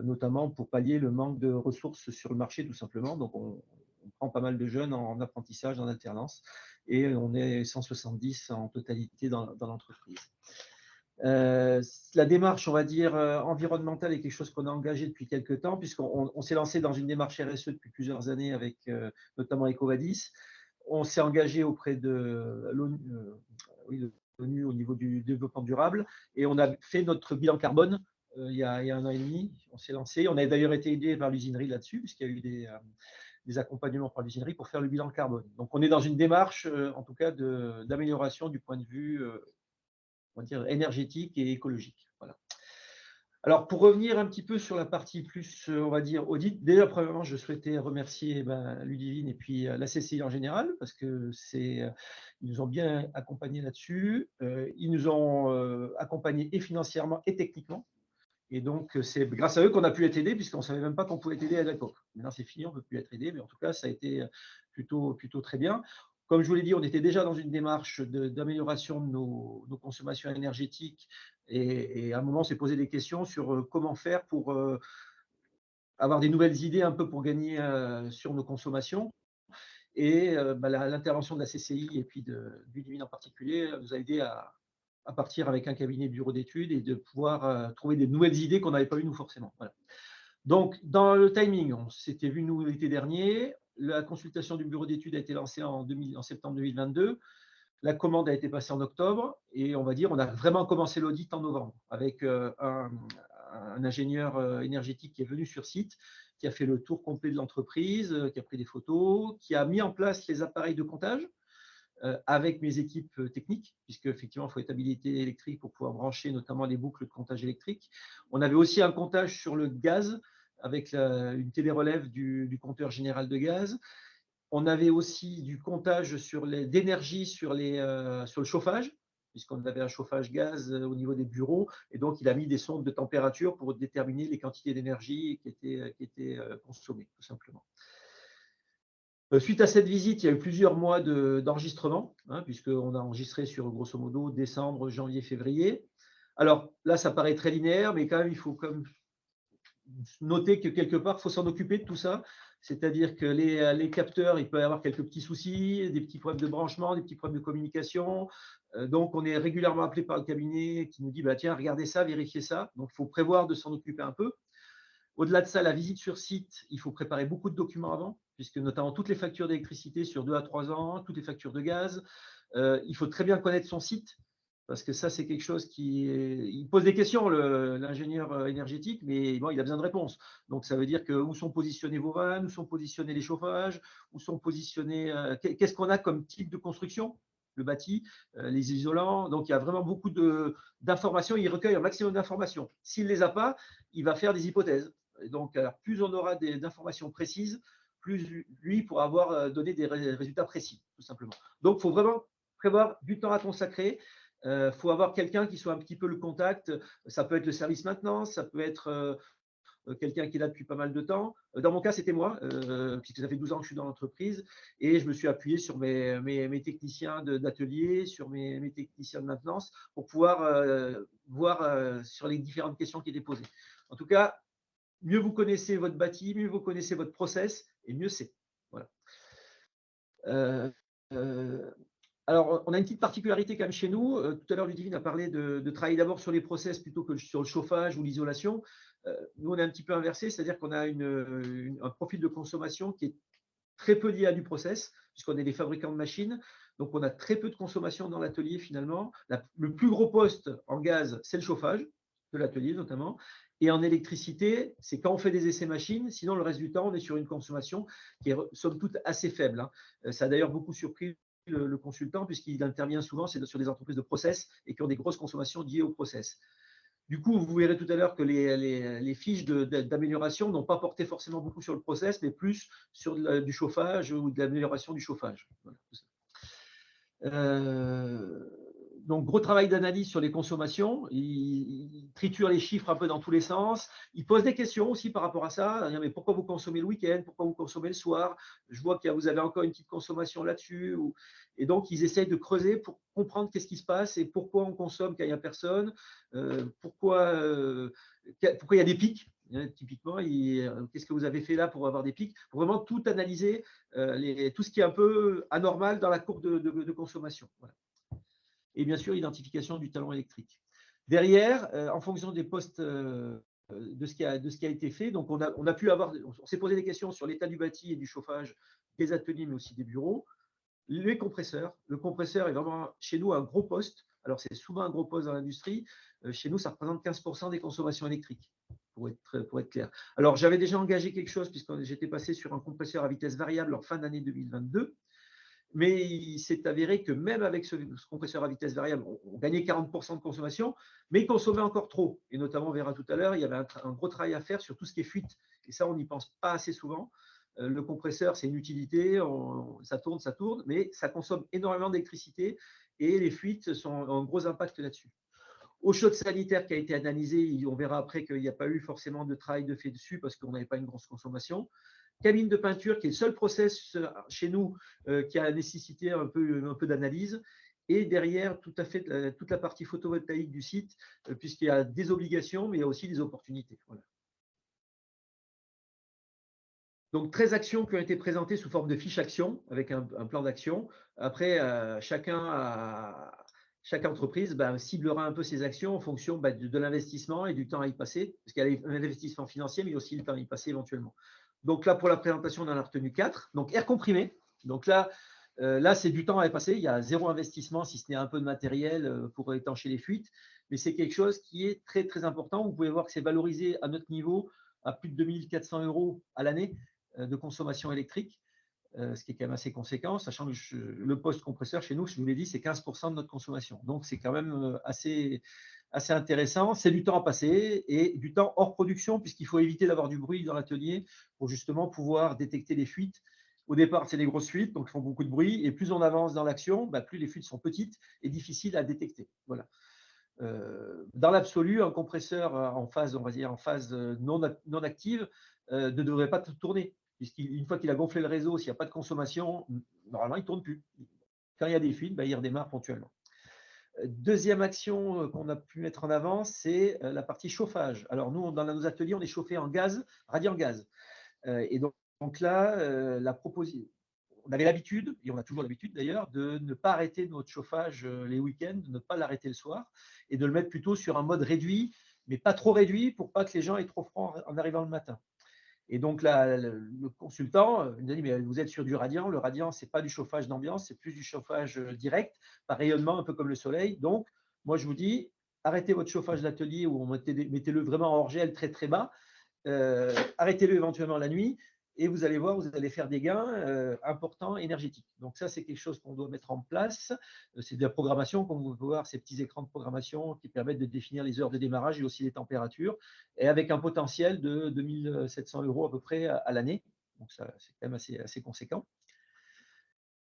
notamment pour pallier le manque de ressources sur le marché, tout simplement. Donc, on prend pas mal de jeunes en apprentissage, en alternance, et on est 170 en totalité dans l'entreprise. La démarche, on va dire, environnementale est quelque chose qu'on a engagé depuis quelques temps, puisqu'on s'est lancé dans une démarche RSE depuis plusieurs années avec notamment EcoVadis. On s'est engagé auprès de l'ONU au niveau du développement durable et on a fait notre bilan carbone il y a 1 an et demi. On s'est lancé. On a d'ailleurs été aidé par l'usinerie là-dessus, puisqu'il y a eu des accompagnements par l'usinerie pour faire le bilan carbone. Donc, on est dans une démarche, en tout cas, d'amélioration du point de vue on va dire, énergétique et écologique. Voilà. Alors, pour revenir un petit peu sur la partie plus, on va dire, audit, déjà, premièrement, je souhaitais remercier Ludivine et puis la CCI en général, parce qu'ils nous ont bien accompagnés là-dessus. Ils nous ont accompagnés et financièrement et techniquement. Et donc, c'est grâce à eux qu'on a pu être aidés, puisqu'on ne savait même pas qu'on pouvait être aidé à l'époque. Maintenant, c'est fini, on ne peut plus être aidé, mais en tout cas, ça a été plutôt très bien. Comme je vous l'ai dit, on était déjà dans une démarche d'amélioration de nos consommations énergétiques et à un moment, on s'est posé des questions sur comment faire pour avoir des nouvelles idées un peu pour gagner sur nos consommations. Et l'intervention de la CCI et puis de Ludivine en particulier nous a aidé à partir avec un cabinet de bureau d'études et de pouvoir trouver des nouvelles idées qu'on n'avait pas eues nous forcément. Voilà. Donc, dans le timing, on s'était vu nous l'été dernier. La consultation du bureau d'études a été lancée en septembre 2022. La commande a été passée en octobre et on va dire on a vraiment commencé l'audit en novembre avec un ingénieur énergétique qui est venu sur site, qui a fait le tour complet de l'entreprise, qui a pris des photos, qui a mis en place les appareils de comptage avec mes équipes techniques, puisque effectivement il faut être habilité électrique pour pouvoir brancher notamment les boucles de comptage électrique. On avait aussi un comptage sur le gaz avec une télérelève du compteur général de gaz. On avait aussi du comptage d'énergie sur le chauffage, puisqu'on avait un chauffage gaz au niveau des bureaux, et donc il a mis des sondes de température pour déterminer les quantités d'énergie qui étaient consommées, tout simplement. Suite à cette visite, il y a eu plusieurs mois d'enregistrement, puisqu'on a enregistré sur grosso modo décembre, janvier, février. Alors là, ça paraît très linéaire, mais quand même, il faut noter que quelque part, il faut s'en occuper de tout ça. C'est-à-dire que les capteurs, il peut y avoir quelques petits soucis, des petits problèmes de branchement, des petits problèmes de communication. Donc, on est régulièrement appelé par le cabinet qui nous dit tiens, regardez ça, vérifiez ça. Donc, il faut prévoir de s'en occuper un peu. Au-delà de ça, la visite sur site, il faut préparer beaucoup de documents avant, puisque notamment toutes les factures d'électricité sur 2 à 3 ans, toutes les factures de gaz. Il faut très bien connaître son site, parce que ça, c'est quelque chose il pose des questions, l'ingénieur énergétique, mais bon, il a besoin de réponses. Donc, ça veut dire où sont positionnés vos vannes, où sont positionnés les chauffages, où sont positionnés, qu'est-ce qu'on a comme type de construction, le bâti, les isolants. Donc, il y a vraiment beaucoup d'informations. Il recueille un maximum d'informations. S'il ne les a pas, il va faire des hypothèses. Et donc, plus on aura d'informations précises, plus lui pourra donner des résultats précis, tout simplement. Donc, il faut vraiment prévoir du temps à consacrer. Faut avoir quelqu'un qui soit un petit peu le contact. Ça peut être le service maintenance, ça peut être quelqu'un qui est là depuis pas mal de temps. Dans mon cas, c'était moi, puisque ça fait 12 ans que je suis dans l'entreprise, et je me suis appuyé sur mes techniciens d'atelier, sur mes techniciens de maintenance, pour pouvoir voir sur les différentes questions qui étaient posées. En tout cas, mieux vous connaissez votre bâti, mieux vous connaissez votre process, et mieux c'est. Voilà. Alors, on a une petite particularité quand même chez nous. Tout à l'heure, Ludivine a parlé de travailler d'abord sur les process plutôt que sur le chauffage ou l'isolation. Nous, on est un petit peu inversé, c'est-à-dire qu'on a un profil de consommation qui est très peu lié à du process, puisqu'on est des fabricants de machines. Donc, on a très peu de consommation dans l'atelier finalement. Le plus gros poste en gaz, c'est le chauffage de l'atelier notamment. Et en électricité, c'est quand on fait des essais machines. Sinon, le reste du temps, on est sur une consommation qui est somme toute assez faible. Ça a d'ailleurs beaucoup surpris le consultant, puisqu'il intervient souvent sur des entreprises de process et qui ont des grosses consommations liées au process. Du coup, vous verrez tout à l'heure que les fiches d'amélioration n'ont pas porté forcément beaucoup sur le process, mais plus sur du chauffage ou de l'amélioration du chauffage. Voilà, donc, gros travail d'analyse sur les consommations. Il triture les chiffres un peu dans tous les sens. Il pose des questions aussi par rapport à ça. Mais pourquoi vous consommez le week-end? Pourquoi vous consommez le soir? Je vois que vous avez encore une petite consommation là-dessus. Et donc, ils essayent de creuser pour comprendre qu'est-ce qui se passe et pourquoi on consomme quand il n'y a personne. Pourquoi il y a des pics. Typiquement, qu'est-ce que vous avez fait là pour avoir des pics? Pour vraiment tout analyser, tout ce qui est un peu anormal dans la courbe de consommation. Voilà. Et bien sûr, identification du talent électrique. Derrière, en fonction des postes de ce qui a été fait, donc on s'est posé des questions sur l'état du bâti et du chauffage des ateliers, mais aussi des bureaux. Les compresseurs. Le compresseur est vraiment, chez nous, un gros poste. Alors, c'est souvent un gros poste dans l'industrie. Chez nous, ça représente 15% des consommations électriques, pour être clair. Alors, j'avais déjà engagé quelque chose, puisque j'étais passé sur un compresseur à vitesse variable en fin d'année 2022. Mais il s'est avéré que même avec ce compresseur à vitesse variable, on gagnait 40% de consommation, mais il consommait encore trop. Et notamment, on verra tout à l'heure, il y avait un gros travail à faire sur tout ce qui est fuite. Et ça, on n'y pense pas assez souvent. Le compresseur, c'est une utilité, ça tourne, mais ça consomme énormément d'électricité et les fuites ont un gros impact là-dessus. Eau chaude sanitaire qui a été analysée, on verra après qu'il n'y a pas eu forcément de travail de fait dessus parce qu'on n'avait pas une grosse consommation. Cabine de peinture, qui est le seul process chez nous qui a nécessité un peu d'analyse. Et derrière, toute la partie photovoltaïque du site, puisqu'il y a des obligations, mais il y a aussi des opportunités. Voilà. Donc, 13 actions qui ont été présentées sous forme de fiche action, avec un plan d'action. Après, chaque entreprise ciblera un peu ses actions en fonction de l'investissement et du temps à y passer, parce qu'il y a l'investissement financier, mais aussi le temps à y passer éventuellement. Donc là, pour la présentation, on en a retenu 4. Donc, air comprimé. Donc là c'est du temps à y passer. Il y a 0 investissement, si ce n'est un peu de matériel pour étancher les fuites. Mais c'est quelque chose qui est très, très important. Vous pouvez voir que c'est valorisé à notre niveau à plus de 2400 € à l'année de consommation électrique, ce qui est quand même assez conséquent, sachant que le poste compresseur chez nous, je vous l'ai dit, c'est 15% de notre consommation. Donc, c'est quand même assez intéressant. C'est du temps à passer et du temps hors production, puisqu'il faut éviter d'avoir du bruit dans l'atelier pour justement pouvoir détecter les fuites. Au départ, c'est des grosses fuites, donc ils font beaucoup de bruit. Et plus on avance dans l'action, plus les fuites sont petites et difficiles à détecter. Voilà. Dans l'absolu, un compresseur en phase, on va dire, en phase non active ne devrait pas tourner. Puisqu'une fois qu'il a gonflé le réseau, s'il n'y a pas de consommation, normalement, il ne tourne plus. Quand il y a des fuites, il redémarre ponctuellement. Deuxième action qu'on a pu mettre en avant, c'est la partie chauffage. Alors, nous, dans nos ateliers, on est chauffé en gaz, radiant gaz. Et donc là, on avait l'habitude, et on a toujours l'habitude d'ailleurs, de ne pas arrêter notre chauffage les week-ends, de ne pas l'arrêter le soir, et de le mettre plutôt sur un mode réduit, mais pas trop réduit pour pas que les gens aient trop froid en arrivant le matin. Et donc là, le consultant nous a dit, mais vous êtes sur du radiant. Le radiant, ce n'est pas du chauffage d'ambiance, c'est plus du chauffage direct, par rayonnement, un peu comme le soleil. Donc, moi, je vous dis, arrêtez votre chauffage d'atelier ou mettez-le vraiment hors gel très, très bas. Arrêtez-le éventuellement la nuit et vous allez voir, vous allez faire des gains importants énergétiques. Donc ça, c'est quelque chose qu'on doit mettre en place. C'est de la programmation, comme vous pouvez voir, ces petits écrans de programmation qui permettent de définir les heures de démarrage et aussi les températures, et avec un potentiel de 2700 € à peu près à l'année. Donc ça, c'est quand même assez conséquent.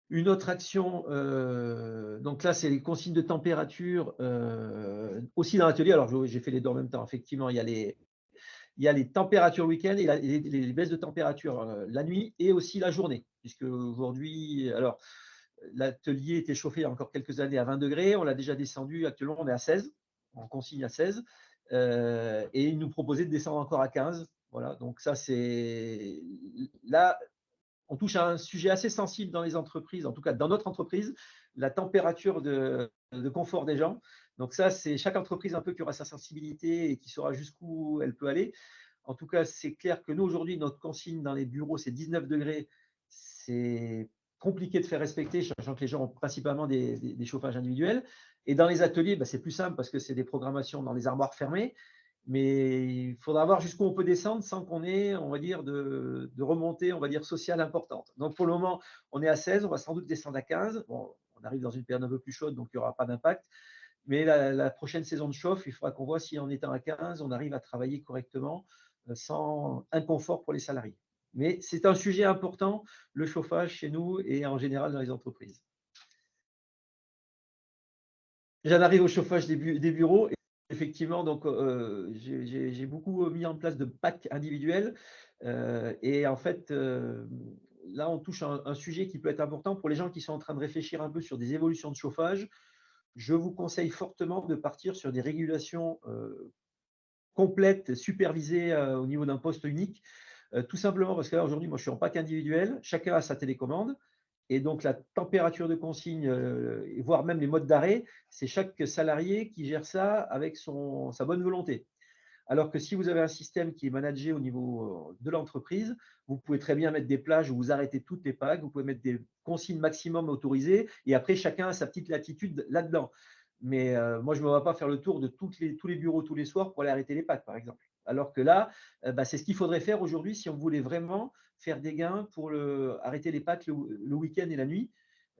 Une autre action, donc là, c'est les consignes de température aussi dans l'atelier. Alors, j'ai fait les deux en même temps. Effectivement, il y a les températures week-end et les baisses de température la nuit et aussi la journée. Puisque aujourd'hui, alors, l'atelier était chauffé il y a encore quelques années à 20 degrés. On l'a déjà descendu. Actuellement, on est à 16. On consigne à 16. Et il nous proposait de descendre encore à 15. Voilà. Donc, ça, c'est. Là, on touche à un sujet assez sensible dans les entreprises, en tout cas dans notre entreprise, la température de confort des gens. Donc ça, c'est chaque entreprise un peu qui aura sa sensibilité et qui saura jusqu'où elle peut aller. En tout cas, c'est clair que nous, aujourd'hui, notre consigne dans les bureaux, c'est 19 degrés. C'est compliqué de faire respecter, sachant que les gens ont principalement des chauffages individuels. Et dans les ateliers, c'est plus simple parce que c'est des programmations dans les armoires fermées. Mais il faudra voir jusqu'où on peut descendre sans qu'on ait, on va dire, de remontée, on va dire, sociale importante. Donc, pour le moment, on est à 16, on va sans doute descendre à 15. Bon, on arrive dans une période un peu plus chaude, donc il n'y aura pas d'impact. Mais la prochaine saison de chauffe, il faudra qu'on voit si en étant à 15, on arrive à travailler correctement sans inconfort pour les salariés. Mais c'est un sujet important, le chauffage chez nous et en général dans les entreprises. J'en arrive au chauffage des bureaux. Effectivement, donc j'ai beaucoup mis en place de packs individuels. Et en fait, là, on touche un sujet qui peut être important pour les gens qui sont en train de réfléchir un peu sur des évolutions de chauffage. Je vous conseille fortement de partir sur des régulations complètes, supervisées au niveau d'un poste unique. Tout simplement parce que là, aujourd'hui, moi, je suis en pack individuel. Chacun a sa télécommande. Et donc, la température de consigne, voire même les modes d'arrêt, c'est chaque salarié qui gère ça avec sa bonne volonté. Alors que si vous avez un système qui est managé au niveau de l'entreprise, vous pouvez très bien mettre des plages où vous arrêtez toutes les packs, vous pouvez mettre des consignes maximum autorisées, et après, chacun a sa petite latitude là-dedans. Mais moi, je ne me vois pas faire le tour de tous les bureaux tous les soirs pour aller arrêter les packs, par exemple. Alors que là, c'est ce qu'il faudrait faire aujourd'hui si on voulait vraiment faire des gains pour arrêter les packs le week-end et la nuit.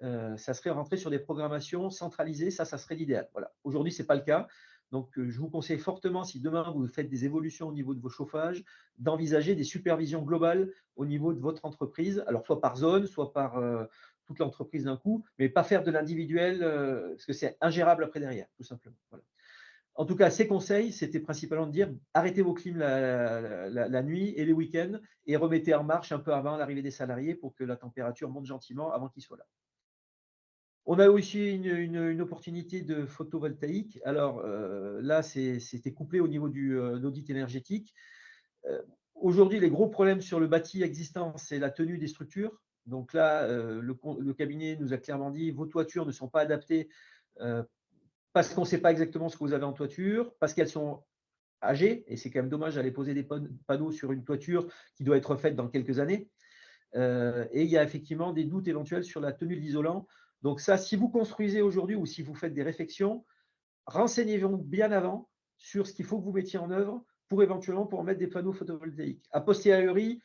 Ça serait rentrer sur des programmations centralisées, ça serait l'idéal. Voilà. Aujourd'hui, ce n'est pas le cas. Donc, je vous conseille fortement, si demain vous faites des évolutions au niveau de vos chauffages, d'envisager des supervisions globales au niveau de votre entreprise, alors soit par zone, soit par toute l'entreprise d'un coup, mais pas faire de l'individuel, parce que c'est ingérable après derrière, tout simplement. Voilà. En tout cas, ces conseils, c'était principalement de dire arrêtez vos clims la nuit et les week-ends et remettez en marche un peu avant l'arrivée des salariés pour que la température monte gentiment avant qu'ils soient là. On a aussi une opportunité de photovoltaïque. Alors là, c'était couplé au niveau de l'audit énergétique. Aujourd'hui, les gros problèmes sur le bâti existant, c'est la tenue des structures. Donc là, le cabinet nous a clairement dit vos toitures ne sont pas adaptées parce qu'on ne sait pas exactement ce que vous avez en toiture, parce qu'elles sont âgées, et c'est quand même dommage d'aller poser des panneaux sur une toiture qui doit être faite dans quelques années. Et il y a effectivement des doutes éventuels sur la tenue de l'isolant. Donc ça, si vous construisez aujourd'hui ou si vous faites des réflexions, renseignez-vous bien avant sur ce qu'il faut que vous mettiez en œuvre pour éventuellement pour mettre des panneaux photovoltaïques. A posteriori,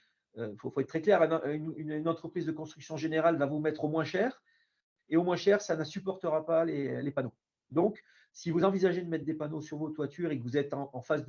faut être très clair, une entreprise de construction générale va vous mettre au moins cher, et au moins cher, ça ne supportera pas les panneaux. Donc, si vous envisagez de mettre des panneaux sur vos toitures et que vous êtes en phase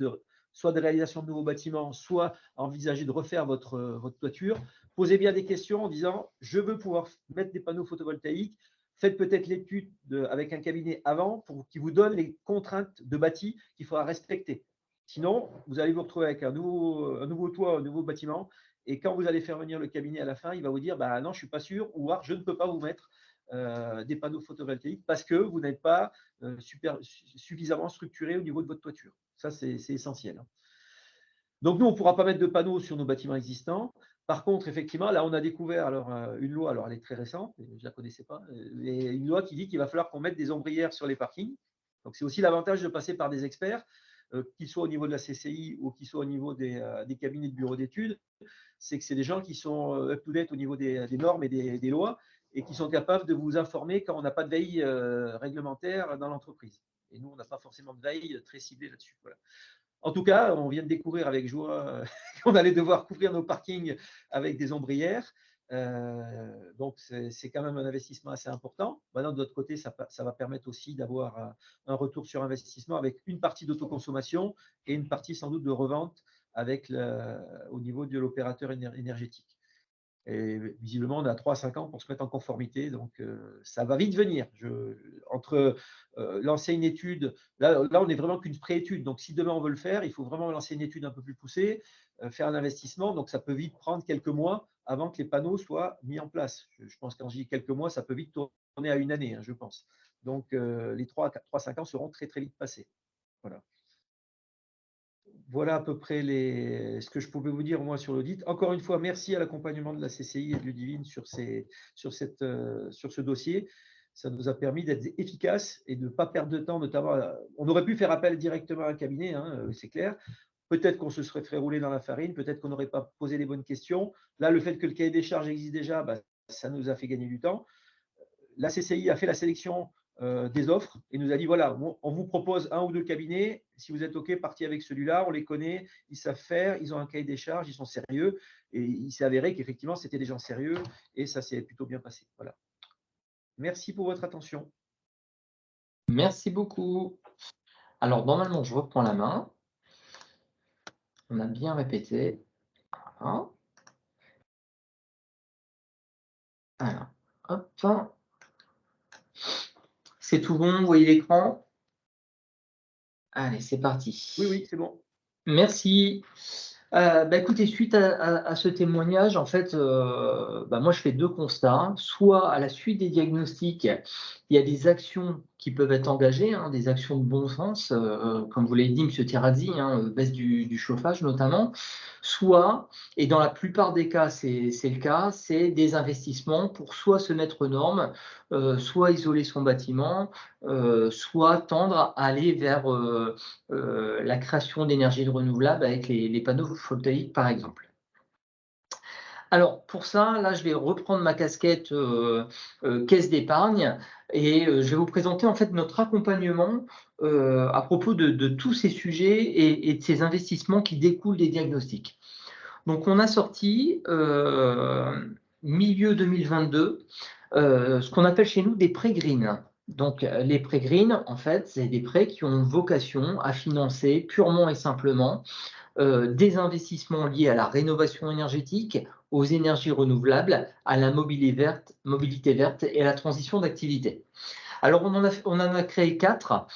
soit de réalisation de nouveaux bâtiments, soit envisagez de refaire votre toiture, posez bien des questions en disant « je veux pouvoir mettre des panneaux photovoltaïques ». Faites peut-être l'étude avec un cabinet avant pour qu'il vous donne les contraintes de bâti qu'il faudra respecter. Sinon, vous allez vous retrouver avec un nouveau toit, un nouveau bâtiment, et quand vous allez faire venir le cabinet à la fin, il va vous dire bah, « non, je ne suis pas sûr » ou « je ne peux pas vous mettre des panneaux photovoltaïques parce que vous n'êtes pas suffisamment structuré au niveau de votre toiture. » Ça, c'est essentiel. Donc, nous, on ne pourra pas mettre de panneaux sur nos bâtiments existants. Par contre, effectivement, là, on a découvert une loi, alors elle est très récente, je ne la connaissais pas, mais une loi qui dit qu'il va falloir qu'on mette des ombrières sur les parkings. Donc, c'est aussi l'avantage de passer par des experts, qu'ils soient au niveau de la CCI ou qu'ils soient au niveau des cabinets de bureaux d'études. C'est que c'est des gens qui sont up-to-date au niveau des normes et des lois et qui sont capables de vous informer quand on n'a pas de veille réglementaire dans l'entreprise. Et nous, on n'a pas forcément de veille très ciblée là-dessus. Voilà. En tout cas, on vient de découvrir avec joie qu'on allait devoir couvrir nos parkings avec des ombrières. Donc, c'est quand même un investissement assez important. Maintenant, de l'autre côté, ça va permettre aussi d'avoir un retour sur investissement avec une partie d'autoconsommation et une partie sans doute de revente au niveau de l'opérateur énergétique. Et visiblement, on a 3 à 5 ans pour se mettre en conformité, donc ça va vite venir. Entre lancer une étude, là on n'est vraiment qu'une pré-étude, donc si demain on veut le faire, il faut vraiment lancer une étude un peu plus poussée, faire un investissement, donc ça peut vite prendre quelques mois avant que les panneaux soient mis en place. Je pense que quand je dis quelques mois, ça peut vite tourner à une année, hein, je pense. Donc les 3 à 5 ans seront très très vite passés. Voilà. Voilà à peu près ce que je pouvais vous dire moi sur l'audit. Encore une fois, merci à l'accompagnement de la CCI et de Ludivine sur ce dossier. Ça nous a permis d'être efficaces et de ne pas perdre de temps, notamment. On aurait pu faire appel directement à un cabinet, hein, c'est clair. Peut-être qu'on se serait fait rouler dans la farine, peut-être qu'on n'aurait pas posé les bonnes questions. Là, le fait que le cahier des charges existe déjà, ça nous a fait gagner du temps. La CCI a fait la sélection des offres et nous a dit, voilà, on vous propose 1 ou 2 cabinets. Si vous êtes OK, partez avec celui-là. On les connaît, ils savent faire, ils ont un cahier des charges, ils sont sérieux. Et il s'est avéré qu'effectivement, c'était des gens sérieux et ça s'est plutôt bien passé. Voilà. Merci pour votre attention. Merci beaucoup. Alors, normalement, je reprends la main. On a bien répété. Voilà. Alors, hop. C'est tout bon, vous voyez l'écran? Allez, c'est parti. Oui, c'est bon. Merci. Écoutez, suite à ce témoignage, en fait, moi, je fais 2 constats. Soit à la suite des diagnostics, il y a des actions qui peuvent être engagées, hein, des actions de bon sens, comme vous l'avez dit, monsieur Terrazzi, hein, baisse du chauffage notamment. Soit, et dans la plupart des cas, c'est le cas, c'est des investissements pour soit se mettre aux normes, soit isoler son bâtiment, soit tendre à aller vers la création d'énergie renouvelable avec les panneaux photovoltaïques, par exemple. Alors, pour ça, là, je vais reprendre ma casquette caisse d'épargne et je vais vous présenter en fait notre accompagnement à propos de tous ces sujets et de ces investissements qui découlent des diagnostics. Donc, on a sorti milieu 2022 ce qu'on appelle chez nous des prêts green. Donc, les prêts green, en fait, c'est des prêts qui ont vocation à financer purement et simplement des investissements liés à la rénovation énergétique, aux énergies renouvelables, à la mobilité verte et à la transition d'activité. Alors, on en a créé 4,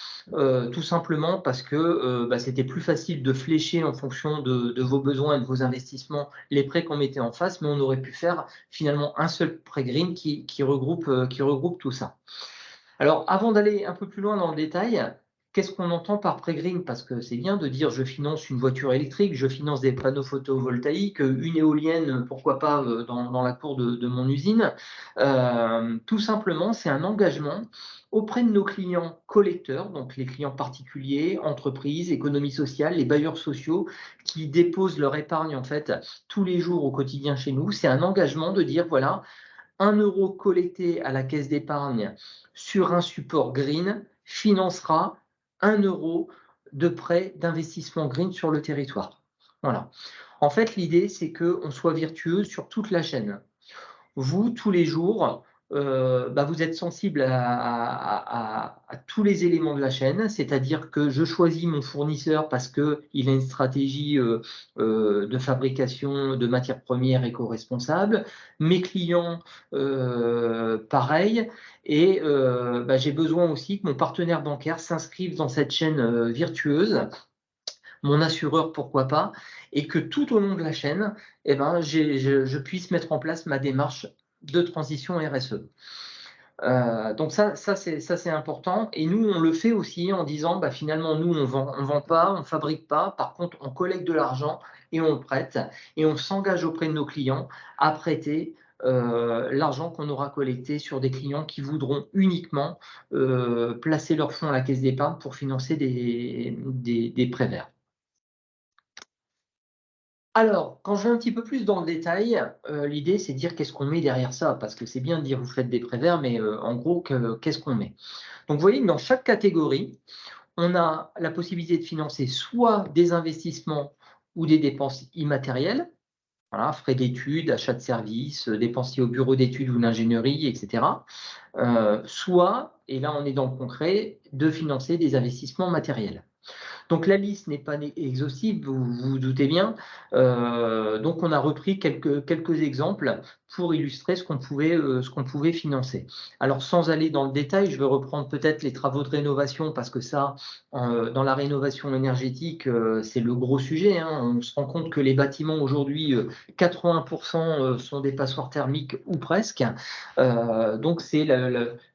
tout simplement parce que c'était plus facile de flécher en fonction de vos besoins et de vos investissements les prêts qu'on mettait en face, mais on aurait pu faire finalement un seul prêt green qui regroupe tout ça. Alors, avant d'aller un peu plus loin dans le détail, qu'est-ce qu'on entend par prêt green? Parce que c'est bien de dire je finance une voiture électrique, je finance des panneaux photovoltaïques, une éolienne, pourquoi pas dans la cour de mon usine. Tout simplement, c'est un engagement auprès de nos clients collecteurs, donc les clients particuliers, entreprises, économie sociale, les bailleurs sociaux qui déposent leur épargne en fait tous les jours au quotidien chez nous. C'est un engagement de dire voilà, 1 euro collecté à la caisse d'épargne sur un support green financera 1 euro de prêt d'investissement green sur le territoire. Voilà. En fait, l'idée, c'est qu'on soit vertueux sur toute la chaîne. Vous, tous les jours, vous êtes sensible à tous les éléments de la chaîne, c'est-à-dire que je choisis mon fournisseur parce qu'il a une stratégie de fabrication de matières premières éco-responsables, mes clients, pareil, et j'ai besoin aussi que mon partenaire bancaire s'inscrive dans cette chaîne virtueuse, mon assureur, pourquoi pas, et que tout au long de la chaîne, je puisse mettre en place ma démarche de transition RSE. Donc ça c'est important. Et nous, on le fait aussi en disant, finalement, nous, on vend pas, on fabrique pas. Par contre, on collecte de l'argent et on le prête. Et on s'engage auprès de nos clients à prêter l'argent qu'on aura collecté sur des clients qui voudront uniquement placer leurs fonds à la caisse d'épargne pour financer des prêts verts. Alors, quand je vais un petit peu plus dans le détail, l'idée, c'est de dire qu'est-ce qu'on met derrière ça, parce que c'est bien de dire vous faites des prêts verts, mais en gros, qu'est-ce qu'on met? Donc, vous voyez que dans chaque catégorie, on a la possibilité de financer soit des investissements ou des dépenses immatérielles, voilà, frais d'études, achats de services, dépenses liées au bureau d'études ou l'ingénierie, etc. Soit, et là on est dans le concret, de financer des investissements matériels. Donc la liste n'est pas exhaustive, vous vous doutez bien. Donc on a repris quelques exemples pour illustrer ce qu'on pouvait financer. Alors sans aller dans le détail, je vais reprendre peut-être les travaux de rénovation parce que ça, dans la rénovation énergétique, c'est le gros sujet, hein. On se rend compte que les bâtiments aujourd'hui, 80% sont des passoires thermiques ou presque. Donc c'est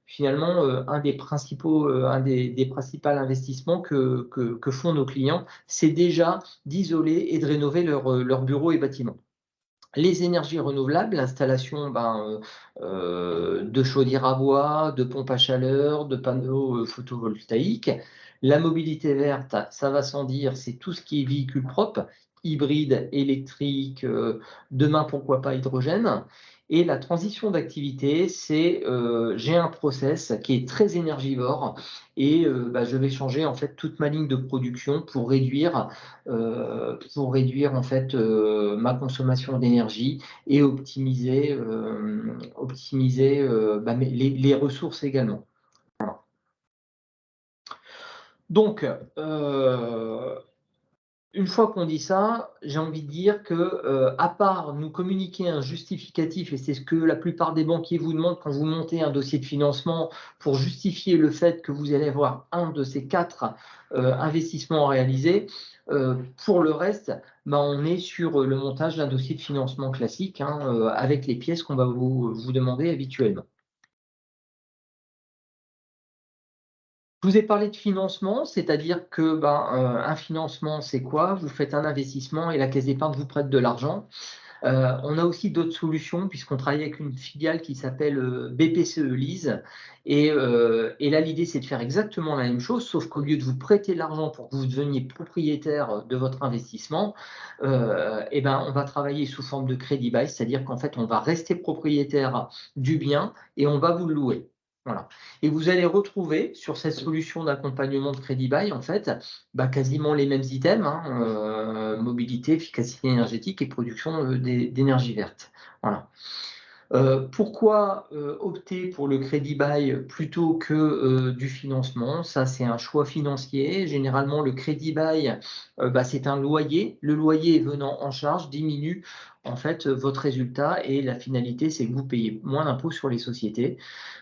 finalement un des principaux investissements que font nos clients, c'est déjà d'isoler et de rénover leurs bureaux et bâtiments. Les énergies renouvelables, l'installation de chaudières à bois, de pompes à chaleur, de panneaux photovoltaïques. La mobilité verte, ça va sans dire, c'est tout ce qui est véhicule propre, hybride, électrique, demain pourquoi pas hydrogène. Et la transition d'activité, c'est j'ai un process qui est très énergivore et je vais changer en fait toute ma ligne de production pour réduire en fait ma consommation d'énergie et optimiser les ressources également. Voilà. Donc, une fois qu'on dit ça, j'ai envie de dire que, à part nous communiquer un justificatif, et c'est ce que la plupart des banquiers vous demandent quand vous montez un dossier de financement pour justifier le fait que vous allez avoir un de ces 4 investissements à réaliser, pour le reste, on est sur le montage d'un dossier de financement classique, avec les pièces qu'on va vous demander habituellement. Je vous ai parlé de financement, c'est-à-dire que un financement, c'est quoi? Vous faites un investissement et la caisse d'épargne vous prête de l'argent. On a aussi d'autres solutions puisqu'on travaille avec une filiale qui s'appelle BPCE Lease. Et là, l'idée, c'est de faire exactement la même chose, sauf qu'au lieu de vous prêter l'argent pour que vous deveniez propriétaire de votre investissement, on va travailler sous forme de crédit bail, c'est-à-dire qu'en fait, on va rester propriétaire du bien et on va vous le louer. Voilà. Et vous allez retrouver sur cette solution d'accompagnement de crédit bail, en fait, quasiment les mêmes items, mobilité, efficacité énergétique et production d'énergie verte. Voilà. Pourquoi opter pour le crédit bail plutôt que du financement? Ça, c'est un choix financier. Généralement, le crédit bail, c'est un loyer. Le loyer venant en charge diminue en fait votre résultat et la finalité, c'est que vous payez moins d'impôts sur les sociétés.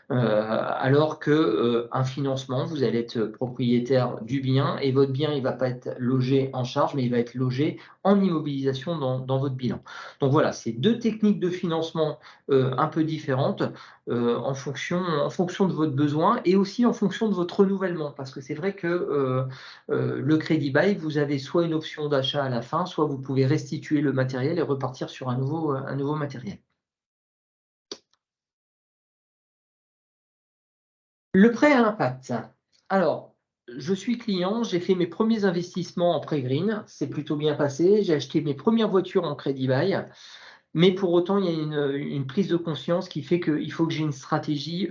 Alors que un financement, vous allez être propriétaire du bien et votre bien, il ne va pas être logé en charge, mais il va être logé en immobilisation dans votre bilan. Donc voilà, c'est 2 techniques de financement un peu différentes en fonction de votre besoin et aussi en fonction de votre renouvellement. Parce que c'est vrai que le crédit bail, vous avez soit une option d'achat à la fin, soit vous pouvez restituer le matériel et repartir sur un nouveau matériel. Le prêt à impact. Alors, je suis client, j'ai fait mes premiers investissements en prêt green, c'est plutôt bien passé. J'ai acheté mes premières voitures en crédit bail, mais pour autant, il y a une prise de conscience qui fait qu'il faut que j'ai une stratégie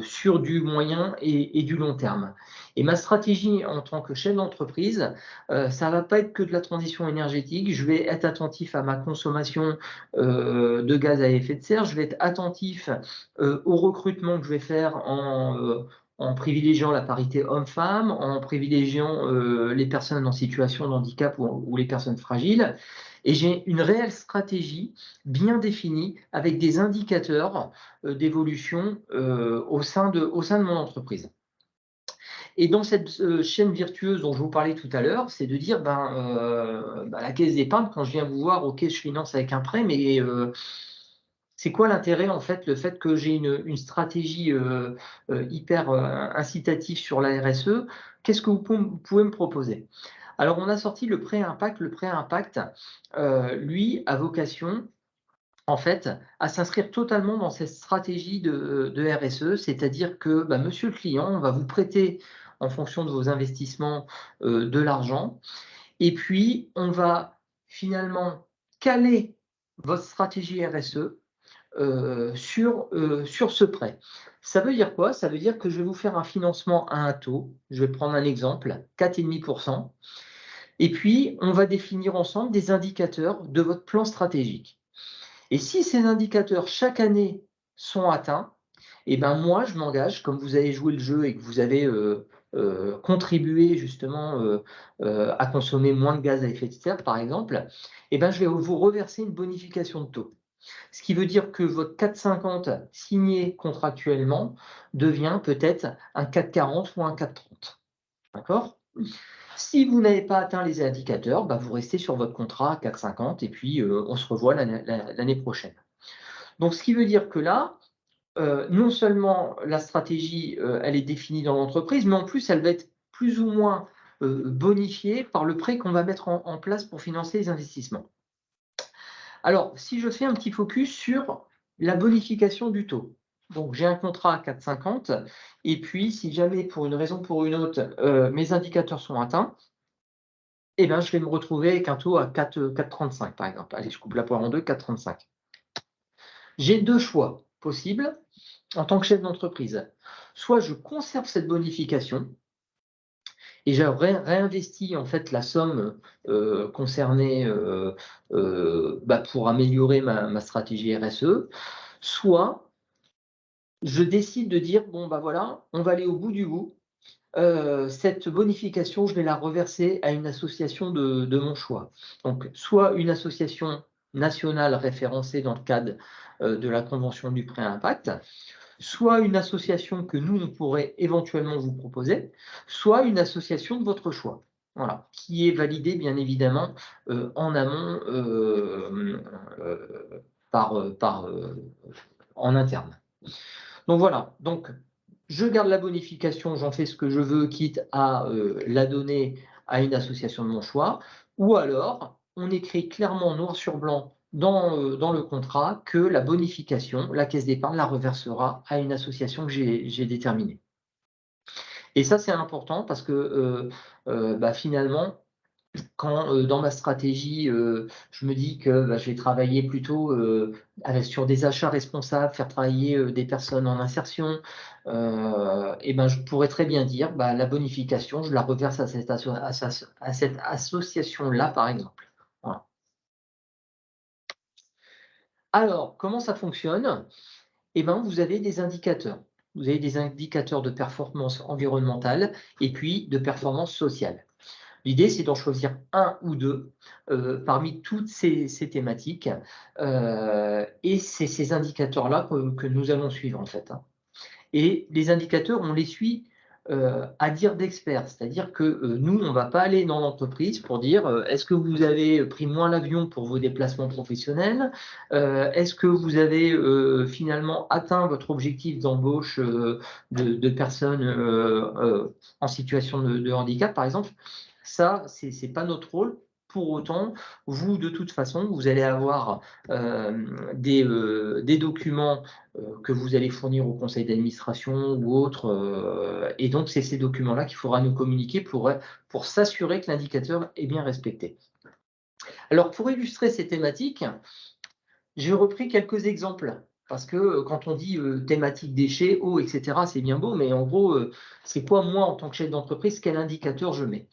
sur du moyen et du long terme. Et ma stratégie en tant que chef d'entreprise, ça ne va pas être que de la transition énergétique. Je vais être attentif à ma consommation de gaz à effet de serre. Je vais être attentif au recrutement que je vais faire en privilégiant la parité homme-femme, en privilégiant les personnes en situation de handicap ou les personnes fragiles. Et j'ai une réelle stratégie bien définie avec des indicateurs d'évolution au sein de mon entreprise. Et dans cette chaîne virtueuse dont je vous parlais tout à l'heure, c'est de dire, la caisse d'épargne, quand je viens vous voir, ok, je finance avec un prêt, mais c'est quoi l'intérêt, en fait, le fait que j'ai une stratégie hyper incitative sur la RSE? Qu'est-ce que vous pouvez me proposer? Alors, on a sorti le prêt impact. Le prêt impact, lui, a vocation, en fait, à s'inscrire totalement dans cette stratégie de RSE, c'est-à-dire que, monsieur le client, on va vous prêter, en fonction de vos investissements, de l'argent, et puis on va finalement caler votre stratégie RSE sur ce prêt. Ça veut dire quoi? Ça veut dire que je vais vous faire un financement à un taux, je vais prendre un exemple, 4,5%, et puis on va définir ensemble des indicateurs de votre plan stratégique. Et si ces indicateurs chaque année sont atteints, moi je m'engage, comme vous avez joué le jeu et que vous avez contribué justement à consommer moins de gaz à effet de serre par exemple, je vais vous reverser une bonification de taux. Ce qui veut dire que votre 4,50 signé contractuellement devient peut-être un 4,40 ou un 4,30. D'accord? Si vous n'avez pas atteint les indicateurs, vous restez sur votre contrat à 4,50 et puis on se revoit l'année prochaine. Donc, ce qui veut dire que là, non seulement la stratégie, elle est définie dans l'entreprise, mais en plus, elle va être plus ou moins bonifiée par le prêt qu'on va mettre en place pour financer les investissements. Alors, si je fais un petit focus sur la bonification du taux. Donc, j'ai un contrat à 4,50 et puis, si jamais, pour une raison ou pour une autre, mes indicateurs sont atteints, je vais me retrouver avec un taux à 4,35 par exemple. Allez, je coupe la poire en deux, 4,35. J'ai deux choix possibles en tant que chef d'entreprise. Soit je conserve cette bonification et je réinvestis en fait la somme concernée pour améliorer ma stratégie RSE, soit je décide de dire, bon, bah voilà, on va aller au bout du bout. Cette bonification, je vais la reverser à une association de mon choix. Donc, soit une association nationale référencée dans le cadre de la Convention du prêt à impact, soit une association que nous, on pourrait éventuellement vous proposer, soit une association de votre choix. Voilà, qui est validée bien évidemment en amont en interne. Donc voilà, donc je garde la bonification, j'en fais ce que je veux, quitte à la donner à une association de mon choix, ou alors on écrit clairement noir sur blanc dans le contrat que la bonification, la caisse d'épargne la reversera à une association que j'ai déterminée. Et ça, c'est important parce que finalement, quand dans ma stratégie, je me dis que je vais travailler plutôt sur des achats responsables, faire travailler des personnes en insertion, je pourrais très bien dire la bonification, je la reverse à cette association-là, par exemple. Voilà. Alors, comment ça fonctionne? Vous avez des indicateurs. Vous avez des indicateurs de performance environnementale et puis de performance sociale. L'idée, c'est d'en choisir un ou deux parmi toutes ces thématiques. Et c'est ces indicateurs-là que nous allons suivre, en fait. Et les indicateurs, on les suit à dire d'experts. C'est-à-dire que nous, on ne va pas aller dans l'entreprise pour dire est-ce que vous avez pris moins l'avion pour vos déplacements professionnels? Est-ce que vous avez finalement atteint votre objectif d'embauche de personnes en situation de handicap, par exemple? Ça, ce n'est pas notre rôle. Pour autant, vous, de toute façon, vous allez avoir des documents que vous allez fournir au conseil d'administration ou autre. Et donc, c'est ces documents-là qu'il faudra nous communiquer pour s'assurer que l'indicateur est bien respecté. Alors, pour illustrer ces thématiques, j'ai repris quelques exemples. Parce que quand on dit thématique déchets, eau, etc., c'est bien beau, mais en gros, c'est quoi, moi, en tant que chef d'entreprise, quel indicateur je mets?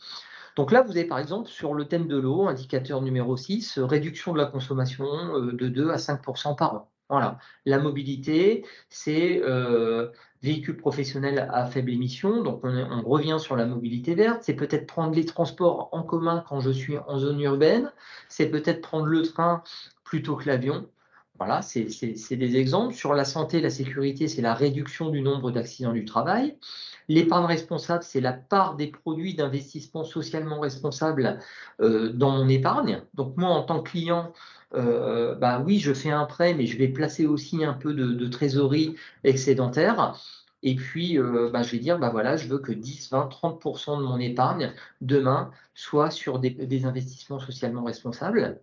Donc là, vous avez par exemple sur le thème de l'eau, indicateur numéro 6, réduction de la consommation de 2 à 5% par an. Voilà. La mobilité, c'est véhicule professionnel à faible émission. Donc on revient sur la mobilité verte. C'est peut-être prendre les transports en commun quand je suis en zone urbaine. C'est peut-être prendre le train plutôt que l'avion. Voilà, c'est des exemples. Sur la santé, la sécurité, c'est la réduction du nombre d'accidents du travail. L'épargne responsable, c'est la part des produits d'investissement socialement responsable dans mon épargne. Donc moi, en tant que client, oui, je fais un prêt, mais je vais placer aussi un peu de trésorerie excédentaire. Et puis, je vais dire, voilà, je veux que 10, 20, 30% de mon épargne, demain, soit sur des investissements socialement responsables.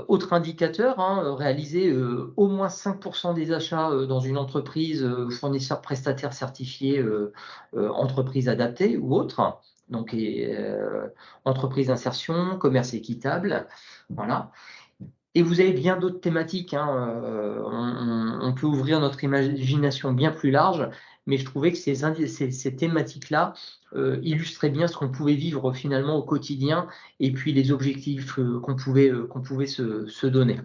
Autre indicateur, réaliser au moins 5% des achats dans une entreprise, fournisseur prestataire certifié, entreprise adaptée ou autre. Donc, entreprise d'insertion, commerce équitable, voilà. Et vous avez bien d'autres thématiques. On peut ouvrir notre imagination bien plus large, mais je trouvais que ces thématiques-là illustraient bien ce qu'on pouvait vivre finalement au quotidien et puis les objectifs qu'on pouvait se donner.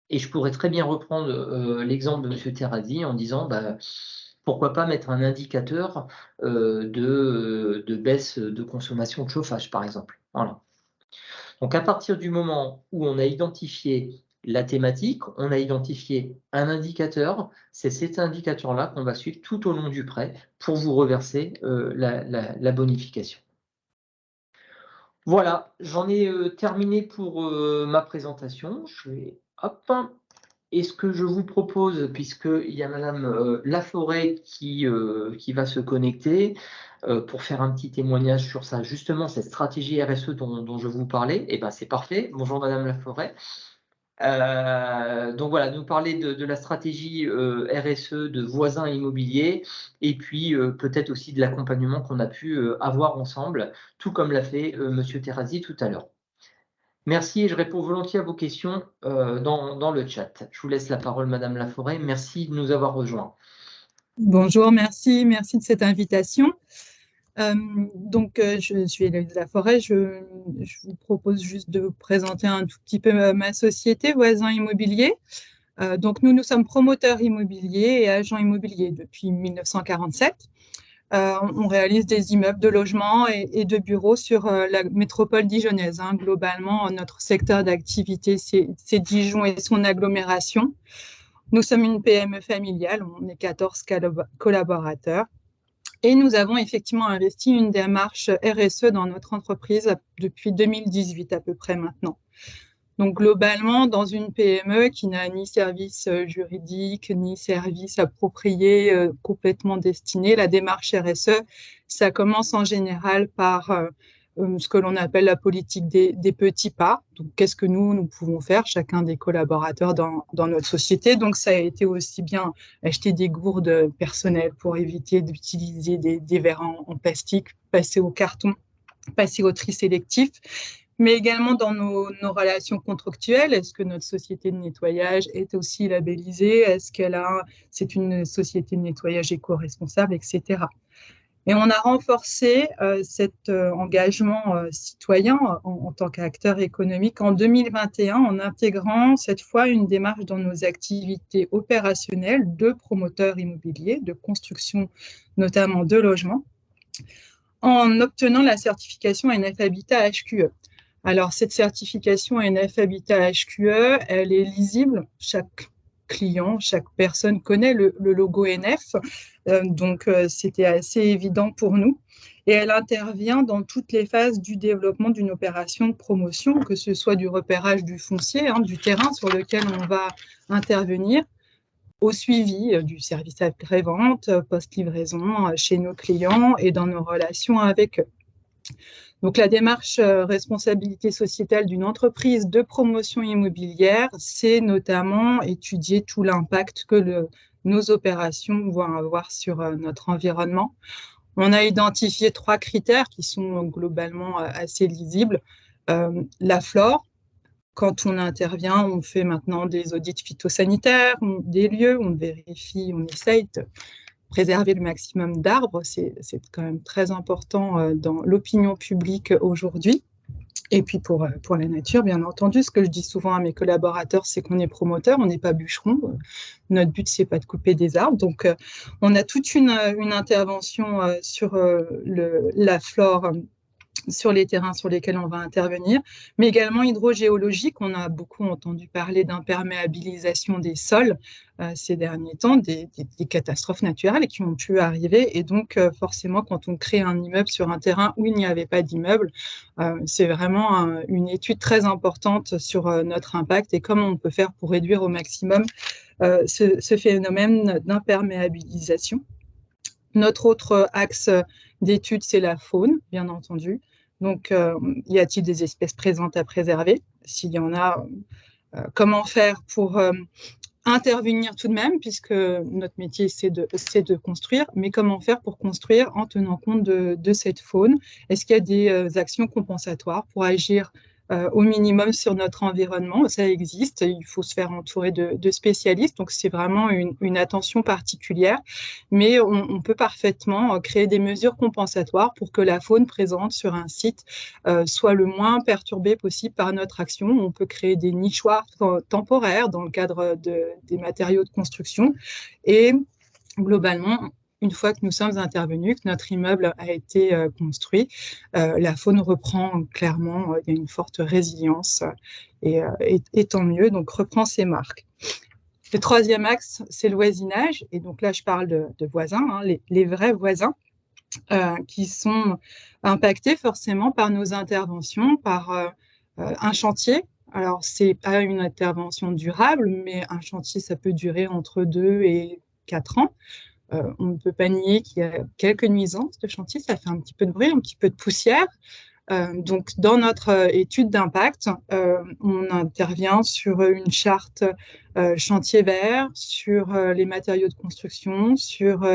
Et je pourrais très bien reprendre l'exemple de M. Terrazzi en disant pourquoi pas mettre un indicateur de baisse de consommation de chauffage, par exemple. Voilà. Donc, à partir du moment où on a identifié la thématique, on a identifié un indicateur, c'est cet indicateur-là qu'on va suivre tout au long du prêt pour vous reverser la bonification. Voilà, j'en ai terminé pour ma présentation. Et ce que je vous propose, puisqu'il y a Madame Laforêt qui va se connecter pour faire un petit témoignage sur ça, justement cette stratégie RSE dont je vous parlais, et c'est parfait. Bonjour Madame Laforêt. Donc voilà, nous parler de la stratégie RSE de voisins immobiliers et puis peut-être aussi de l'accompagnement qu'on a pu avoir ensemble, tout comme l'a fait Monsieur Terrazzi tout à l'heure. Merci et je réponds volontiers à vos questions dans le chat. Je vous laisse la parole, Madame Laforêt. Merci de nous avoir rejoints. Bonjour, merci de cette invitation. Je suis Héloïse Laforêt. Je vous propose juste de vous présenter un tout petit peu ma société, Voisin Immobilier. Nous sommes promoteurs immobiliers et agents immobiliers depuis 1947. On réalise des immeubles de logement et de bureaux sur la métropole dijonnaise. Globalement, notre secteur d'activité, c'est Dijon et son agglomération. Nous sommes une PME familiale, on est 14 collaborateurs. Et nous avons effectivement investi une démarche RSE dans notre entreprise depuis 2018 à peu près maintenant. Donc globalement, dans une PME qui n'a ni service juridique, ni service approprié complètement destiné, la démarche RSE, ça commence en général par ce que l'on appelle la politique des petits pas. Donc qu'est-ce que nous pouvons faire, chacun des collaborateurs dans notre société. Donc ça a été aussi bien acheter des gourdes personnelles pour éviter d'utiliser des verres en plastique, passer au carton, passer au tri sélectif, mais également dans nos relations contractuelles. Est-ce que notre société de nettoyage est aussi labellisée? Est-ce c'est une société de nettoyage éco-responsable, etc. Et on a renforcé cet engagement citoyen en tant qu'acteur économique en 2021 en intégrant cette fois une démarche dans nos activités opérationnelles de promoteurs immobiliers, de construction notamment de logements, en obtenant la certification NF Habitat HQE. Alors, cette certification NF Habitat HQE, elle est lisible. Chaque client, chaque personne connaît le logo NF. C'était assez évident pour nous. Et elle intervient dans toutes les phases du développement d'une opération de promotion, que ce soit du repérage du foncier, du terrain sur lequel on va intervenir, au suivi du service après-vente, post-livraison chez nos clients et dans nos relations avec eux. Donc, la démarche responsabilité sociétale d'une entreprise de promotion immobilière, c'est notamment étudier tout l'impact que nos opérations vont avoir sur notre environnement. On a identifié 3 critères qui sont globalement assez lisibles. La flore. Quand on intervient, on fait maintenant des audits phytosanitaires, des lieux, on vérifie, on essaye de préserver le maximum d'arbres, c'est quand même très important dans l'opinion publique aujourd'hui. Et puis pour la nature, bien entendu, ce que je dis souvent à mes collaborateurs, c'est qu'on est promoteur, on n'est pas bûcheron. Notre but, c'est pas de couper des arbres. Donc, on a toute une intervention sur la flore, sur les terrains sur lesquels on va intervenir, mais également hydrogéologique. On a beaucoup entendu parler d'imperméabilisation des sols ces derniers temps, des catastrophes naturelles qui ont pu arriver. Et donc, forcément, quand on crée un immeuble sur un terrain où il n'y avait pas d'immeuble, c'est vraiment une étude très importante sur notre impact et comment on peut faire pour réduire au maximum ce phénomène d'imperméabilisation. Notre autre axe d'étude, c'est la faune, bien entendu. Donc, y a-t-il des espèces présentes à préserver? S'il y en a, comment faire pour intervenir tout de même, puisque notre métier, c'est de construire, mais comment faire pour construire en tenant compte de cette faune? Est-ce qu'il y a des actions compensatoires pour agir au minimum sur notre environnement? Ça existe, il faut se faire entourer de spécialistes, donc c'est vraiment une attention particulière, mais on peut parfaitement créer des mesures compensatoires pour que la faune présente sur un site soit le moins perturbée possible par notre action. On peut créer des nichoirs temporaires dans le cadre des matériaux de construction et globalement, une fois que nous sommes intervenus, que notre immeuble a été construit, la faune reprend clairement, il y a une forte résilience et tant mieux, donc reprend ses marques. Le troisième axe, c'est le voisinage. Et donc là, je parle de voisins, les vrais voisins qui sont impactés forcément par nos interventions, par un chantier. Alors, ce n'est pas une intervention durable, mais un chantier, ça peut durer entre 2 et 4 ans. On ne peut pas nier qu'il y a quelques nuisances de chantier, ça fait un petit peu de bruit, un petit peu de poussière. Donc, dans notre étude d'impact, on intervient sur une charte chantier vert, sur les matériaux de construction, sur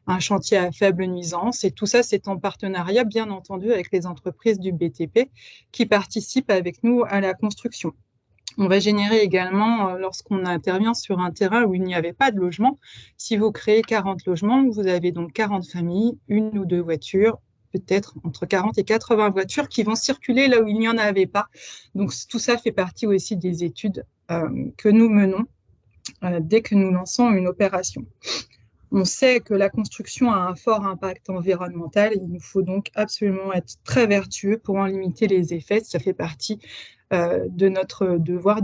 un chantier à faible nuisance. Et tout ça, c'est en partenariat, bien entendu, avec les entreprises du BTP qui participent avec nous à la construction. On va générer également, lorsqu'on intervient sur un terrain où il n'y avait pas de logement, si vous créez 40 logements, vous avez donc 40 familles, 1 ou 2 voitures, peut-être entre 40 et 80 voitures qui vont circuler là où il n'y en avait pas. Donc tout ça fait partie aussi des études que nous menons dès que nous lançons une opération. On sait que la construction a un fort impact environnemental. Il nous faut donc absolument être très vertueux pour en limiter les effets. Ça fait partie de notre devoir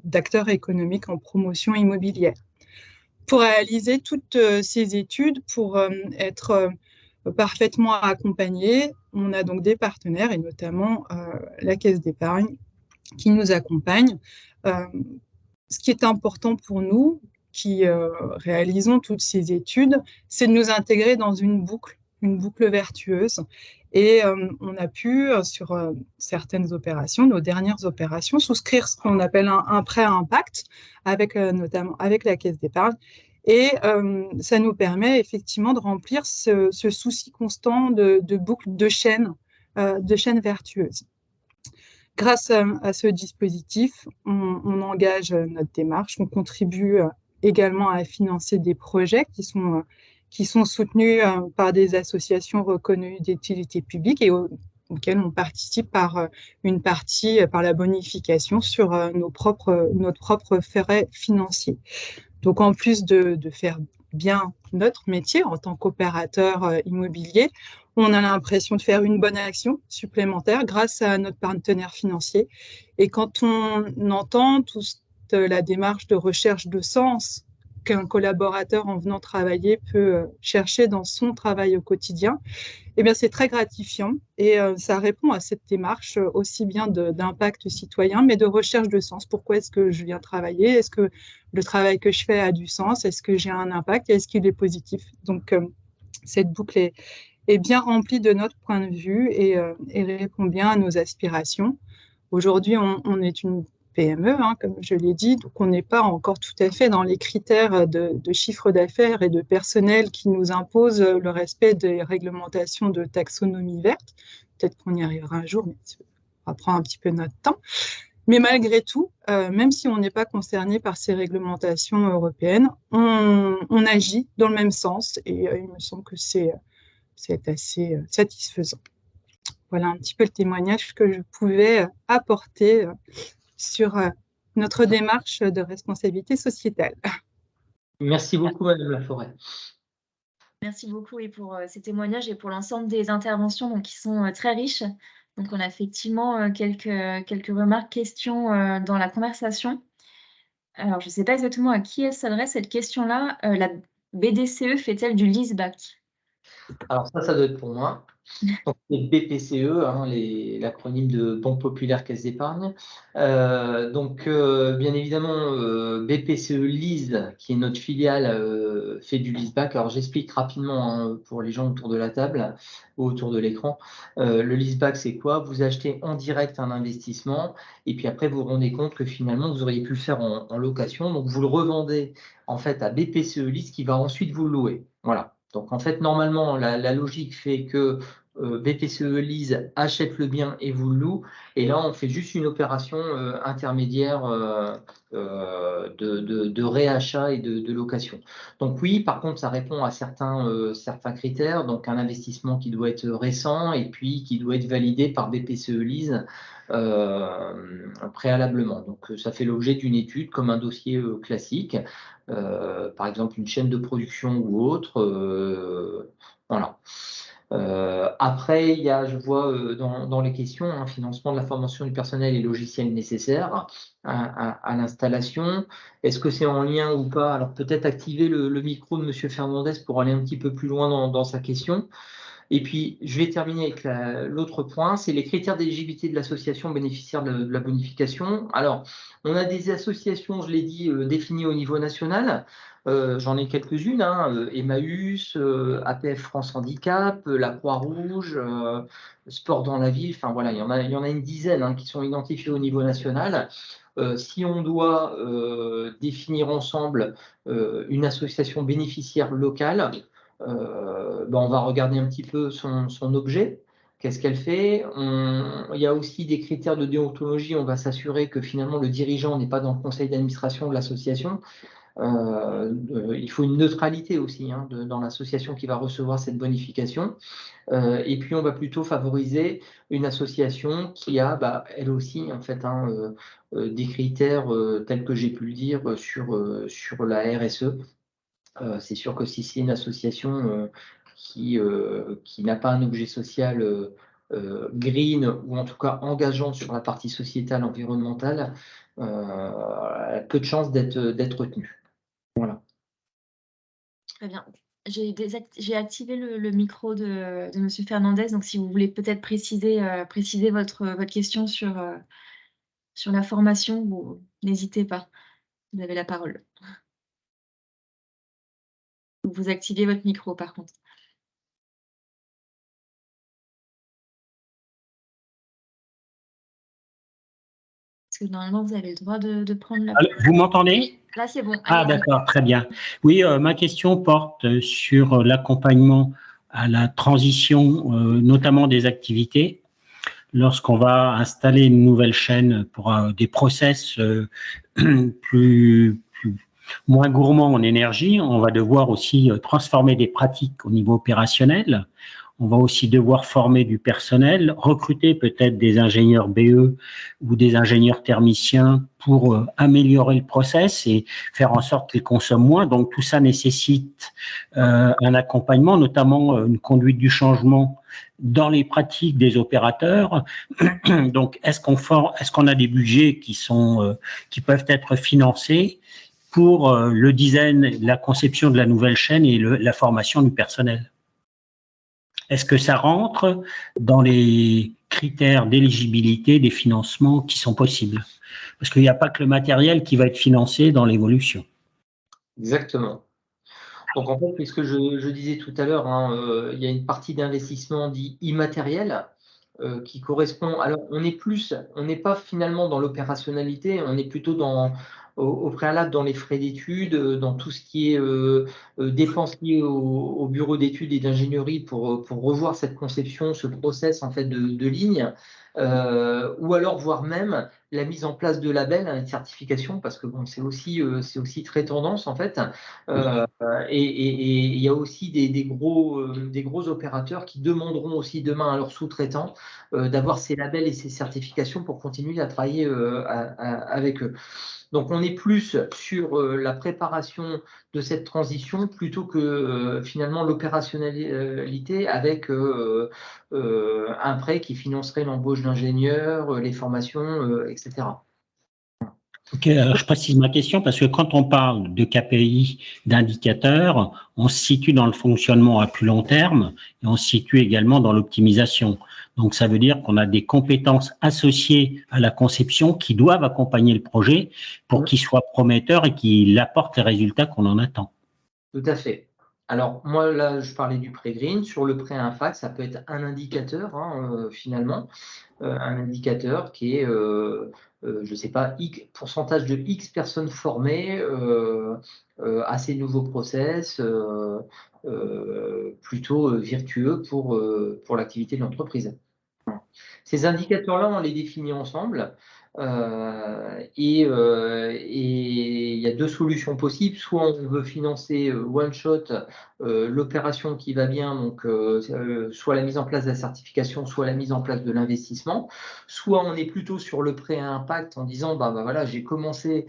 d'acteur économique en promotion immobilière. Pour réaliser toutes ces études, pour être parfaitement accompagné, on a donc des partenaires et notamment la Caisse d'épargne qui nous accompagne. Ce qui est important pour nous, qui réalisons toutes ces études, c'est de nous intégrer dans une boucle vertueuse. Et on a pu, sur certaines opérations, nos dernières opérations, souscrire ce qu'on appelle un prêt à impact, notamment avec la Caisse d'épargne. Et ça nous permet effectivement de remplir ce souci constant de boucle de chaîne vertueuse. Grâce à ce dispositif, on engage notre démarche, on contribue également à financer des projets qui sont soutenus par des associations reconnues d'utilité publique et auxquelles on participe par une partie, par la bonification sur notre propre frais financiers. Donc, en plus de faire bien notre métier en tant qu'opérateur immobilier, on a l'impression de faire une bonne action supplémentaire grâce à notre partenaire financier. Et quand on entend toute la démarche de recherche de sens qu'un collaborateur en venant travailler peut chercher dans son travail au quotidien, eh bien, c'est très gratifiant et ça répond à cette démarche aussi bien d'impact citoyen, mais de recherche de sens. Pourquoi est-ce que je viens travailler? Est-ce que le travail que je fais a du sens? Est-ce que j'ai un impact? Est-ce qu'il est positif? Donc, cette boucle est bien remplie de notre point de vue et répond bien à nos aspirations. Aujourd'hui, on est une PME, comme je l'ai dit, donc on n'est pas encore tout à fait dans les critères de chiffre d'affaires et de personnel qui nous imposent le respect des réglementations de taxonomie verte. Peut-être qu'on y arrivera un jour, mais ça va prendre un petit peu notre temps. Mais malgré tout, même si on n'est pas concerné par ces réglementations européennes, on agit dans le même sens et il me semble que c'est assez satisfaisant. Voilà un petit peu le témoignage que je pouvais apporter sur notre démarche de responsabilité sociétale. Merci beaucoup, Madame Laforêt. Merci beaucoup pour ces témoignages et pour l'ensemble des interventions donc, qui sont très riches. Donc, on a effectivement quelques remarques, questions dans la conversation. Alors, je ne sais pas exactement à qui elle s'adresse cette question-là. La BDCE fait-elle du leaseback? Alors ça doit être pour moi. Donc, c'est BPCE, l'acronyme de Banque Populaire Caisse d'Épargne. Bien évidemment, BPCE Lease, qui est notre filiale, fait du leaseback. Alors, j'explique rapidement pour les gens autour de la table ou autour de l'écran. Le leaseback, c'est quoi? Vous achetez en direct un investissement et puis après, vous vous rendez compte que finalement, vous auriez pu le faire en location. Donc, vous le revendez en fait à BPCE Lease qui va ensuite vous le louer. Voilà. Donc, en fait, normalement, la logique fait que BPCE Lease achète le bien et vous le loue. Et là, on fait juste une opération intermédiaire de réachat et de location. Donc oui, par contre, ça répond à certains critères. Donc un investissement qui doit être récent et puis qui doit être validé par BPCE Lease préalablement. Donc ça fait l'objet d'une étude comme un dossier classique. Par exemple, une chaîne de production ou autre. Voilà. Après, il y a, je vois dans les questions, un financement de la formation du personnel et logiciels nécessaires à l'installation. Est-ce que c'est en lien ou pas? Alors peut-être activer le micro de Monsieur Fernandez pour aller un petit peu plus loin dans sa question. Et puis, je vais terminer avec l'autre point, c'est les critères d'éligibilité de l'association bénéficiaire de la bonification. Alors, on a des associations, je l'ai dit, définies au niveau national. J'en ai quelques-unes, hein, Emmaüs, APF France Handicap, la Croix-Rouge, Sport dans la ville, enfin voilà, il y en a une dizaine, hein, qui sont identifiées au niveau national. Si on doit définir ensemble une association bénéficiaire locale, on va regarder un petit peu son objet. Qu'est-ce qu'elle fait? Il y a aussi des critères de déontologie. On va s'assurer que finalement le dirigeant n'est pas dans le conseil d'administration de l'association. Il faut une neutralité aussi, hein, dans l'association qui va recevoir cette bonification. Et puis on va plutôt favoriser une association qui a, elle aussi, en fait, hein, des critères tels que j'ai pu le dire sur la RSE. C'est sûr que si c'est une association qui n'a pas un objet social green, ou en tout cas engageant sur la partie sociétale, environnementale, elle a peu de chances d'être retenue. Voilà. Très bien. J'ai activé le micro de M. Fernandez, donc si vous voulez peut-être préciser votre question sur la formation, n'hésitez pas. Vous avez la parole. Vous activez votre micro, par contre. Parce que normalement, vous avez le droit de prendre la parole. Vous m'entendez? Là, c'est bon. Ah, d'accord, très bien. Oui, ma question porte sur l'accompagnement à la transition, notamment des activités. Lorsqu'on va installer une nouvelle chaîne pour des process moins gourmands en énergie, on va devoir aussi transformer des pratiques au niveau opérationnel. On va aussi devoir former du personnel, recruter peut-être des ingénieurs BE ou des ingénieurs thermiciens pour améliorer le process et faire en sorte qu'ils consomment moins. Donc tout ça nécessite un accompagnement, notamment une conduite du changement dans les pratiques des opérateurs. Donc est-ce qu'on a des budgets qui peuvent être financés pour le design, la conception de la nouvelle chaîne et la formation du personnel? Est-ce que ça rentre dans les critères d'éligibilité des financements qui sont possibles? Parce qu'il n'y a pas que le matériel qui va être financé dans l'évolution. Exactement. Donc en fait, puisque je disais tout à l'heure, hein, il y a une partie d'investissement dit immatériel qui correspond. Alors on n'est pas finalement dans l'opérationnalité, on est plutôt au préalable dans les frais d'études, dans tout ce qui est dépenses liées au bureau d'études et d'ingénierie pour revoir cette conception, ce process en fait de ligne, ou alors voire même la mise en place de labels, hein, de certification, parce que bon, c'est aussi très tendance en fait. Et il y a aussi des gros opérateurs qui demanderont aussi demain à leurs sous-traitants d'avoir ces labels et ces certifications pour continuer à travailler avec eux. Donc on est plus sur la préparation de cette transition plutôt que finalement l'opérationnalité avec un prêt qui financerait l'embauche d'ingénieurs, les formations, etc. Ok, alors je précise ma question parce que quand on parle de KPI, d'indicateurs, on se situe dans le fonctionnement à plus long terme et on se situe également dans l'optimisation. Donc ça veut dire qu'on a des compétences associées à la conception qui doivent accompagner le projet pour qu'il soit prometteur et qu'il apporte les résultats qu'on en attend. Tout à fait. Alors, moi, là, je parlais du pré green. Sur le pré impact, ça peut être un indicateur, hein, finalement. Un indicateur qui est, je ne sais pas, pourcentage de X personnes formées à ces nouveaux process, plutôt virtueux pour l'activité de l'entreprise. Ces indicateurs-là, on les définit ensemble. Et il y a deux solutions possibles. Soit on veut financer one shot l'opération qui va bien, donc soit la mise en place de la certification, soit la mise en place de l'investissement. Soit on est plutôt sur le prêt à impact en disant voilà, j'ai commencé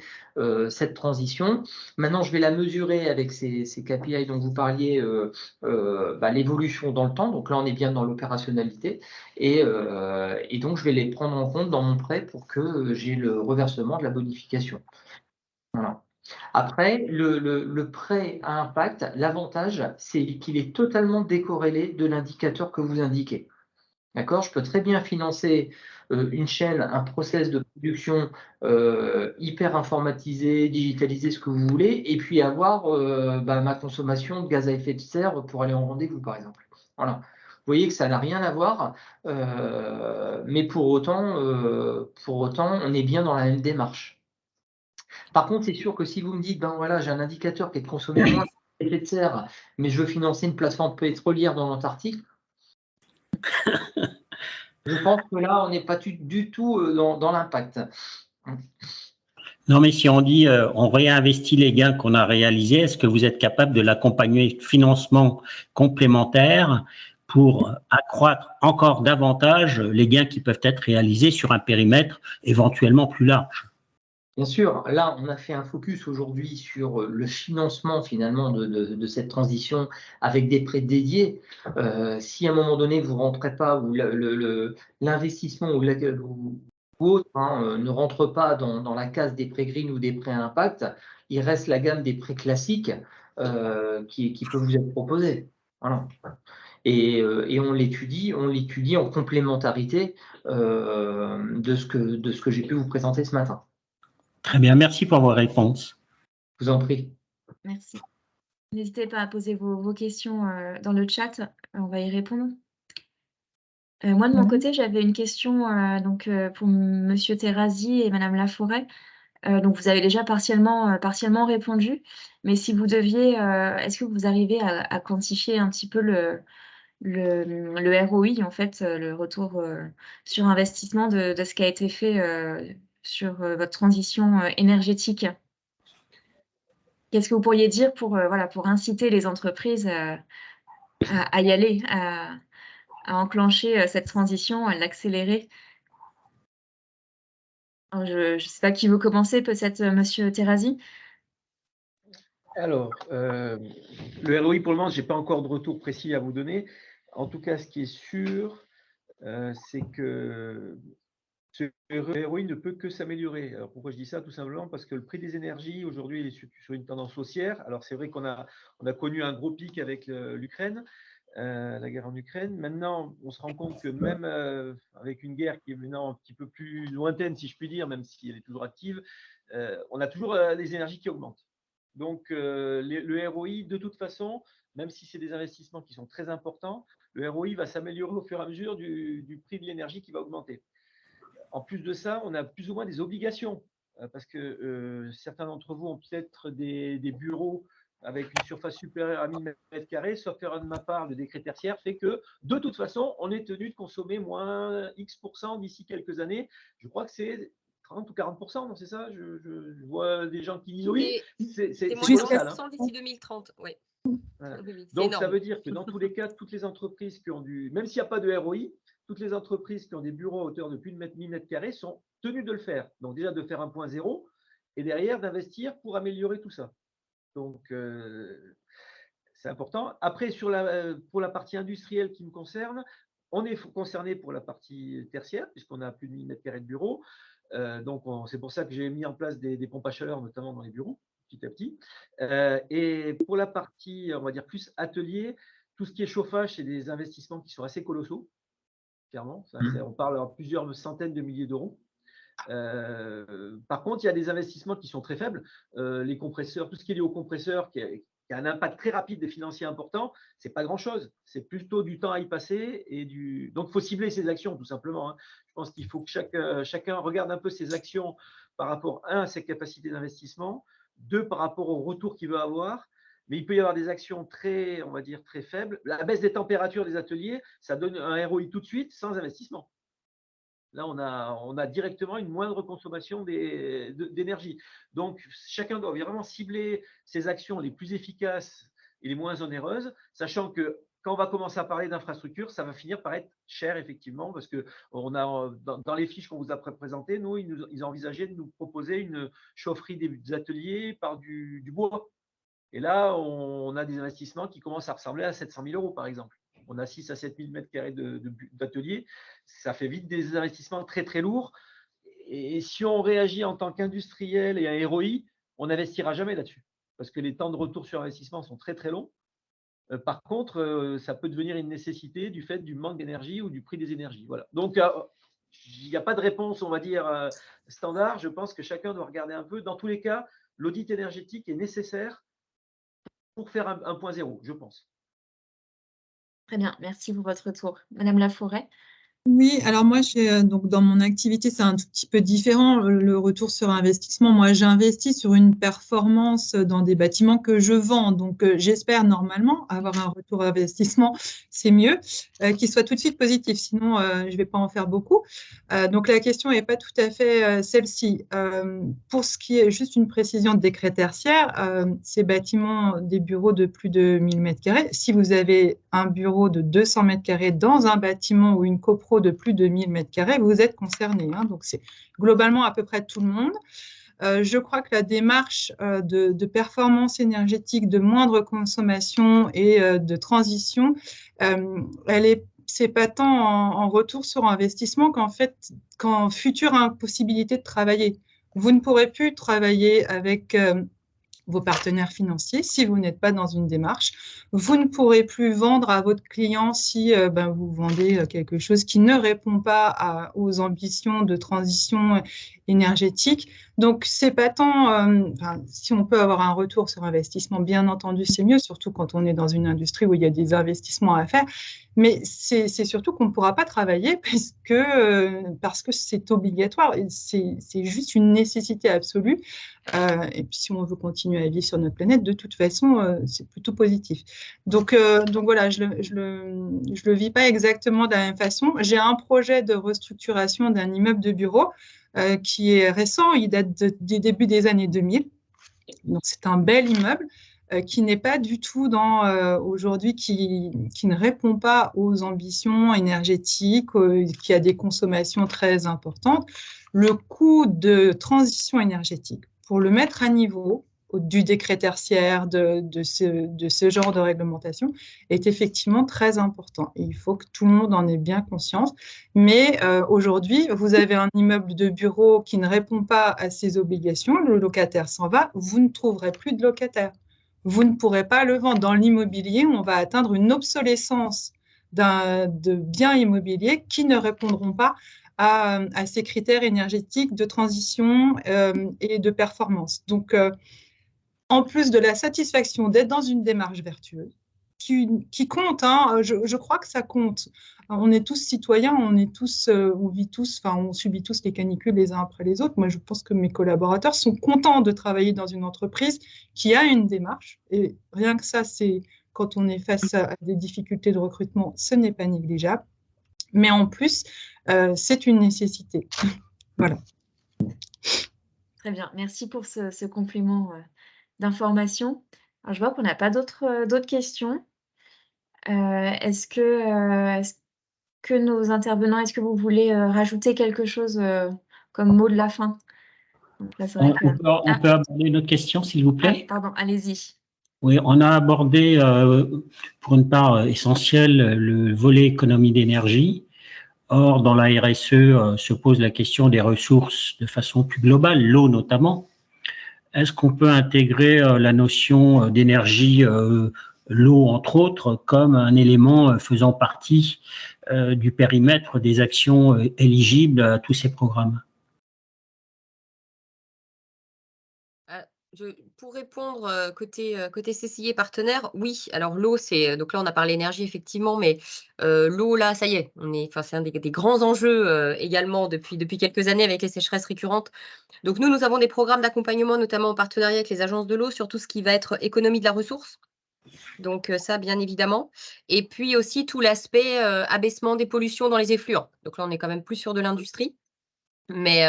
cette transition. Maintenant, je vais la mesurer avec ces KPI dont vous parliez, l'évolution dans le temps. Donc là, on est bien dans l'opérationnalité. Et donc, je vais les prendre en compte dans mon prêt pour que j'ai le reversement de la bonification. Voilà. Après, le prêt à impact, l'avantage, c'est qu'il est totalement décorrélé de l'indicateur que vous indiquez. D'accord? Je peux très bien financer une chaîne, un process de production hyper informatisé, digitalisé, ce que vous voulez, et puis avoir ma consommation de gaz à effet de serre pour aller en rendez-vous, par exemple. Voilà. Vous voyez que ça n'a rien à voir, mais pour autant, on est bien dans la même démarche. Par contre, c'est sûr que si vous me dites, ben voilà, j'ai un indicateur qui est de consommer moins d'effet de serre, mais je veux financer une plateforme pétrolière dans l'Antarctique, je pense que là, on n'est pas du tout dans l'impact. Non, mais si on dit on réinvestit les gains qu'on a réalisés, est-ce que vous êtes capable de l'accompagner de financement complémentaire pour accroître encore davantage les gains qui peuvent être réalisés sur un périmètre éventuellement plus large? Bien sûr, là, on a fait un focus aujourd'hui sur le financement finalement de cette transition avec des prêts dédiés. Si à un moment donné, vous ne rentrez pas ou l'investissement ou autre ne rentre pas dans la case des prêts green ou des prêts à impact, il reste la gamme des prêts classiques qui peut vous être proposée. Voilà. Et on l'étudie en complémentarité de ce que j'ai pu vous présenter ce matin. Très bien, merci pour vos réponses. Je vous en prie. Merci. N'hésitez pas à poser vos questions dans le chat, on va y répondre. Moi, de mon côté, j'avais une question pour Monsieur Terrazi et Madame Laforêt. Donc vous avez déjà partiellement répondu, mais si vous deviez, est-ce que vous arrivez à quantifier un petit peu le ROI, en fait, le retour sur investissement de ce qui a été fait sur votre transition énergétique? Qu'est-ce que vous pourriez dire pour inciter les entreprises à y aller, à enclencher cette transition, à l'accélérer? Alors je ne sais pas qui veut commencer, peut-être Monsieur Terrazi? Alors, le ROI, pour le moment, je n'ai pas encore de retour précis à vous donner. En tout cas, ce qui est sûr, c'est que ce ROI ne peut que s'améliorer. Alors, pourquoi je dis ça? Tout simplement parce que le prix des énergies, aujourd'hui, il est sur une tendance haussière. Alors, c'est vrai qu'on a connu un gros pic avec l'Ukraine, la guerre en Ukraine. Maintenant, on se rend compte que même avec une guerre qui est maintenant un petit peu plus lointaine, si je puis dire, même si elle est toujours active, on a toujours les énergies qui augmentent. Donc, le ROI, de toute façon, même si c'est des investissements qui sont très importants, le ROI va s'améliorer au fur et à mesure du prix de l'énergie qui va augmenter. En plus de ça, on a plus ou moins des obligations, parce que certains d'entre vous ont peut-être des bureaux avec une surface supérieure à 1000 m², sauf erreur de ma part, le décret tertiaire fait que, de toute façon, on est tenu de consommer moins X% d'ici quelques années. Je crois que c'est 30 ou 40%, non, c'est ça? Je vois des gens qui disent oui. C'est moins Jusqu'à 40% d'ici 2030, oui. Voilà. Oui, c'est Donc, énorme. ça veut dire que dans tous les cas, toutes les entreprises qui ont même s'il n'y a pas de ROI, toutes les entreprises qui ont des bureaux à hauteur de plus de 1000 m² sont tenues de le faire. Donc, déjà de faire un point zéro et derrière d'investir pour améliorer tout ça. Donc, c'est important. Après, pour la partie industrielle qui me concerne, on est concerné pour la partie tertiaire, puisqu'on a plus de 1000 m² de bureau. Donc, c'est pour ça que j'ai mis en place des pompes à chaleur, notamment dans les bureaux, petit à petit. Et pour la partie, on va dire, plus atelier, tout ce qui est chauffage, c'est des investissements qui sont assez colossaux, clairement. On parle en plusieurs centaines de milliers d'euros. Par contre, il y a des investissements qui sont très faibles. Les compresseurs, tout ce qui est lié aux compresseurs, qui a un impact très rapide et financier important, c'est pas grand-chose. C'est plutôt du temps à y passer donc il faut cibler ses actions tout simplement. Hein. Je pense qu'il faut que chacun regarde un peu ses actions par rapport à ses capacités d'investissement, deux par rapport au retour qu'il veut avoir. Mais il peut y avoir des actions très, on va dire, très faibles. La baisse des températures des ateliers, ça donne un ROI tout de suite sans investissement. Là, on a directement une moindre consommation d'énergie. Donc, chacun doit vraiment cibler ses actions les plus efficaces et les moins onéreuses, sachant que quand on va commencer à parler d'infrastructure, ça va finir par être cher, effectivement, parce que dans les fiches qu'on vous a présentées, nous, ils envisageaient de nous proposer une chaufferie des ateliers par du bois. Et là, on a des investissements qui commencent à ressembler à 700 000 euros, par exemple. On a 6 à 7 000 m² d'atelier. Ça fait vite des investissements très, très lourds. Et si on réagit en tant qu'industriel et un ROI, on n'investira jamais là-dessus parce que les temps de retour sur investissement sont très, très longs. Par contre, ça peut devenir une nécessité du fait du manque d'énergie ou du prix des énergies. Voilà. Donc, il n'y a pas de réponse, on va dire, standard. Je pense que chacun doit regarder un peu. Dans tous les cas, l'audit énergétique est nécessaire pour faire un point zéro, je pense. Très bien, merci pour votre retour. Madame Laforêt. Oui, alors moi, donc dans mon activité, c'est un tout petit peu différent, le retour sur investissement. Moi, j'investis sur une performance dans des bâtiments que je vends. Donc, j'espère normalement avoir un retour investissement, c'est mieux, qu'il soit tout de suite positif. Sinon, je vais pas en faire beaucoup. Donc, la question n'est pas tout à fait celle-ci. Pour ce qui est juste une précision de décret tertiaire, ces bâtiments, des bureaux de plus de 1000 m², si vous avez un bureau de 200 m² dans un bâtiment ou une copro de plus de 1000 m², vous êtes concerné. Hein, donc, c'est globalement à peu près tout le monde. Je crois que la démarche de performance énergétique, de moindre consommation et de transition, c'est pas tant en retour sur investissement qu'en future impossibilité de travailler. Vous ne pourrez plus travailler avec vos partenaires financiers si vous n'êtes pas dans une démarche. Vous ne pourrez plus vendre à votre client si vous vendez quelque chose qui ne répond pas aux ambitions de transition énergétique. Donc, c'est pas tant, si on peut avoir un retour sur investissement, bien entendu, c'est mieux, surtout quand on est dans une industrie où il y a des investissements à faire. Mais c'est surtout qu'on ne pourra pas travailler parce que c'est obligatoire. C'est juste une nécessité absolue. Et puis, si on veut continuer à vivre sur notre planète, de toute façon, c'est plutôt positif. Donc voilà, je le vis pas exactement de la même façon. J'ai un projet de restructuration d'un immeuble de bureau qui est récent. Il date des débuts des années 2000. Donc, c'est un bel immeuble qui n'est pas du tout aujourd'hui, qui ne répond pas aux ambitions énergétiques, qui a des consommations très importantes. Le coût de transition énergétique, pour le mettre à niveau du décret tertiaire, de ce genre de réglementation, est effectivement très important. Et il faut que tout le monde en ait bien conscience. Mais aujourd'hui, vous avez un immeuble de bureau qui ne répond pas à ces obligations, le locataire s'en va, vous ne trouverez plus de locataire. Vous ne pourrez pas le vendre. Dans l'immobilier, on va atteindre une obsolescence de biens immobiliers qui ne répondront pas à ces critères énergétiques de transition et de performance. Donc, en plus de la satisfaction d'être dans une démarche vertueuse, qui compte, hein, je crois que ça compte. On est tous citoyens, on vit tous, on subit tous les canicules les uns après les autres. Moi, je pense que mes collaborateurs sont contents de travailler dans une entreprise qui a une démarche. Et rien que ça, c'est quand on est face à des difficultés de recrutement, ce n'est pas négligeable. Mais en plus, c'est une nécessité. Voilà. Très bien, merci pour ce complément d'information. Alors, je vois qu'on n'a pas d'autres questions. Est-ce que nos intervenants, est-ce que vous voulez rajouter quelque chose comme mot de la fin? Donc là, On peut aborder une autre question, s'il vous plaît? Pardon, allez-y. Oui, on a abordé pour une part essentielle le volet économie d'énergie. Or, dans la RSE, se pose la question des ressources de façon plus globale, l'eau notamment. Est-ce qu'on peut intégrer la notion d'énergie, l'eau entre autres, comme un élément faisant partie du périmètre des actions éligibles à tous ces programmes? Pour répondre côté CCI et partenaire, oui. Alors l'eau, donc là on a parlé énergie effectivement, mais l'eau là, ça y est, c'est un des grands enjeux également depuis quelques années avec les sécheresses récurrentes. Donc nous avons des programmes d'accompagnement, notamment en partenariat avec les agences de l'eau, sur tout ce qui va être économie de la ressource. Donc ça, bien évidemment. Et puis aussi tout l'aspect abaissement des pollutions dans les effluents. Donc là, on est quand même plus sur de l'industrie. Mais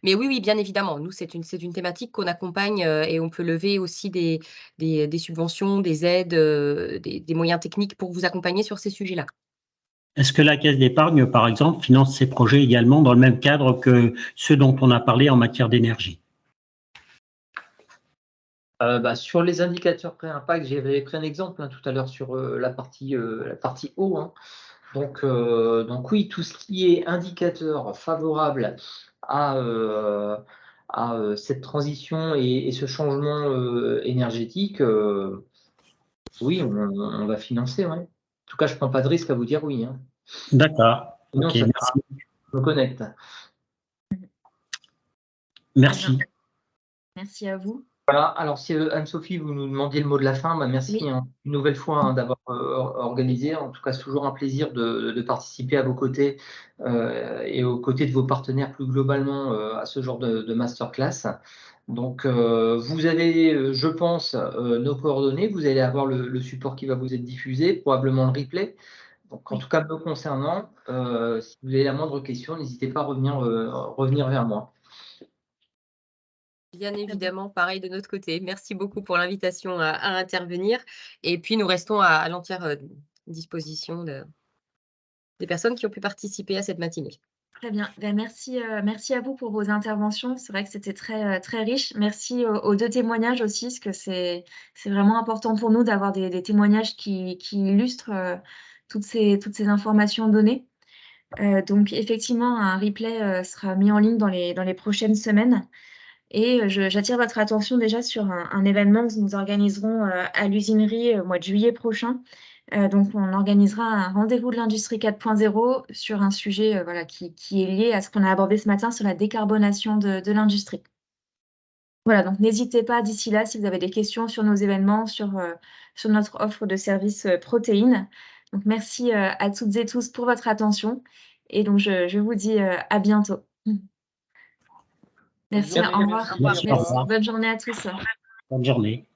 oui, bien évidemment. Nous, c'est une thématique qu'on accompagne et on peut lever aussi des subventions, des aides, des moyens techniques pour vous accompagner sur ces sujets-là. Est-ce que la Caisse d'épargne, par exemple, finance ces projets également dans le même cadre que ceux dont on a parlé en matière d'énergie? Sur les indicateurs pré-impact, j'avais pris un exemple tout à l'heure sur la partie eau. Hein. Donc oui, tout ce qui est indicateur favorable à cette transition et ce changement énergétique, oui, on va financer, ouais. En tout cas, je ne prends pas de risque à vous dire oui, hein. D'accord. Sinon, Ok, ça merci. me connecte. Merci. Merci à vous. Voilà, alors si Anne-Sophie, vous nous demandiez le mot de la fin, bah, merci Oui. une nouvelle fois d'avoir organisé. En tout cas, c'est toujours un plaisir de participer à vos côtés et aux côtés de vos partenaires plus globalement à ce genre de masterclass. Donc, vous avez, je pense, nos coordonnées. Vous allez avoir le support qui va vous être diffusé, probablement le replay. Donc, en tout cas, me concernant, si vous avez la moindre question, n'hésitez pas à revenir vers moi. Bien évidemment, pareil de notre côté. Merci beaucoup pour l'invitation à intervenir. Et puis, nous restons à l'entière disposition des personnes qui ont pu participer à cette matinée. Très bien. Ben, merci à vous pour vos interventions. C'est vrai que c'était très, très riche. Merci aux 2 témoignages aussi, parce que c'est vraiment important pour nous d'avoir des témoignages qui illustrent toutes ces informations données. Donc effectivement, un replay sera mis en ligne dans les prochaines semaines. Et j'attire votre attention déjà sur un événement que nous organiserons à l'usinerie au mois de juillet prochain. Donc, on organisera un rendez-vous de l'industrie 4.0 sur un sujet voilà, qui est lié à ce qu'on a abordé ce matin sur la décarbonation de l'industrie. Voilà, donc n'hésitez pas d'ici là si vous avez des questions sur nos événements, sur notre offre de services protéines. Donc, merci à toutes et tous pour votre attention. Et donc, je vous dis à bientôt. Merci, Merci, au revoir. merci, au revoir. Bonne journée à tous. Bonne journée.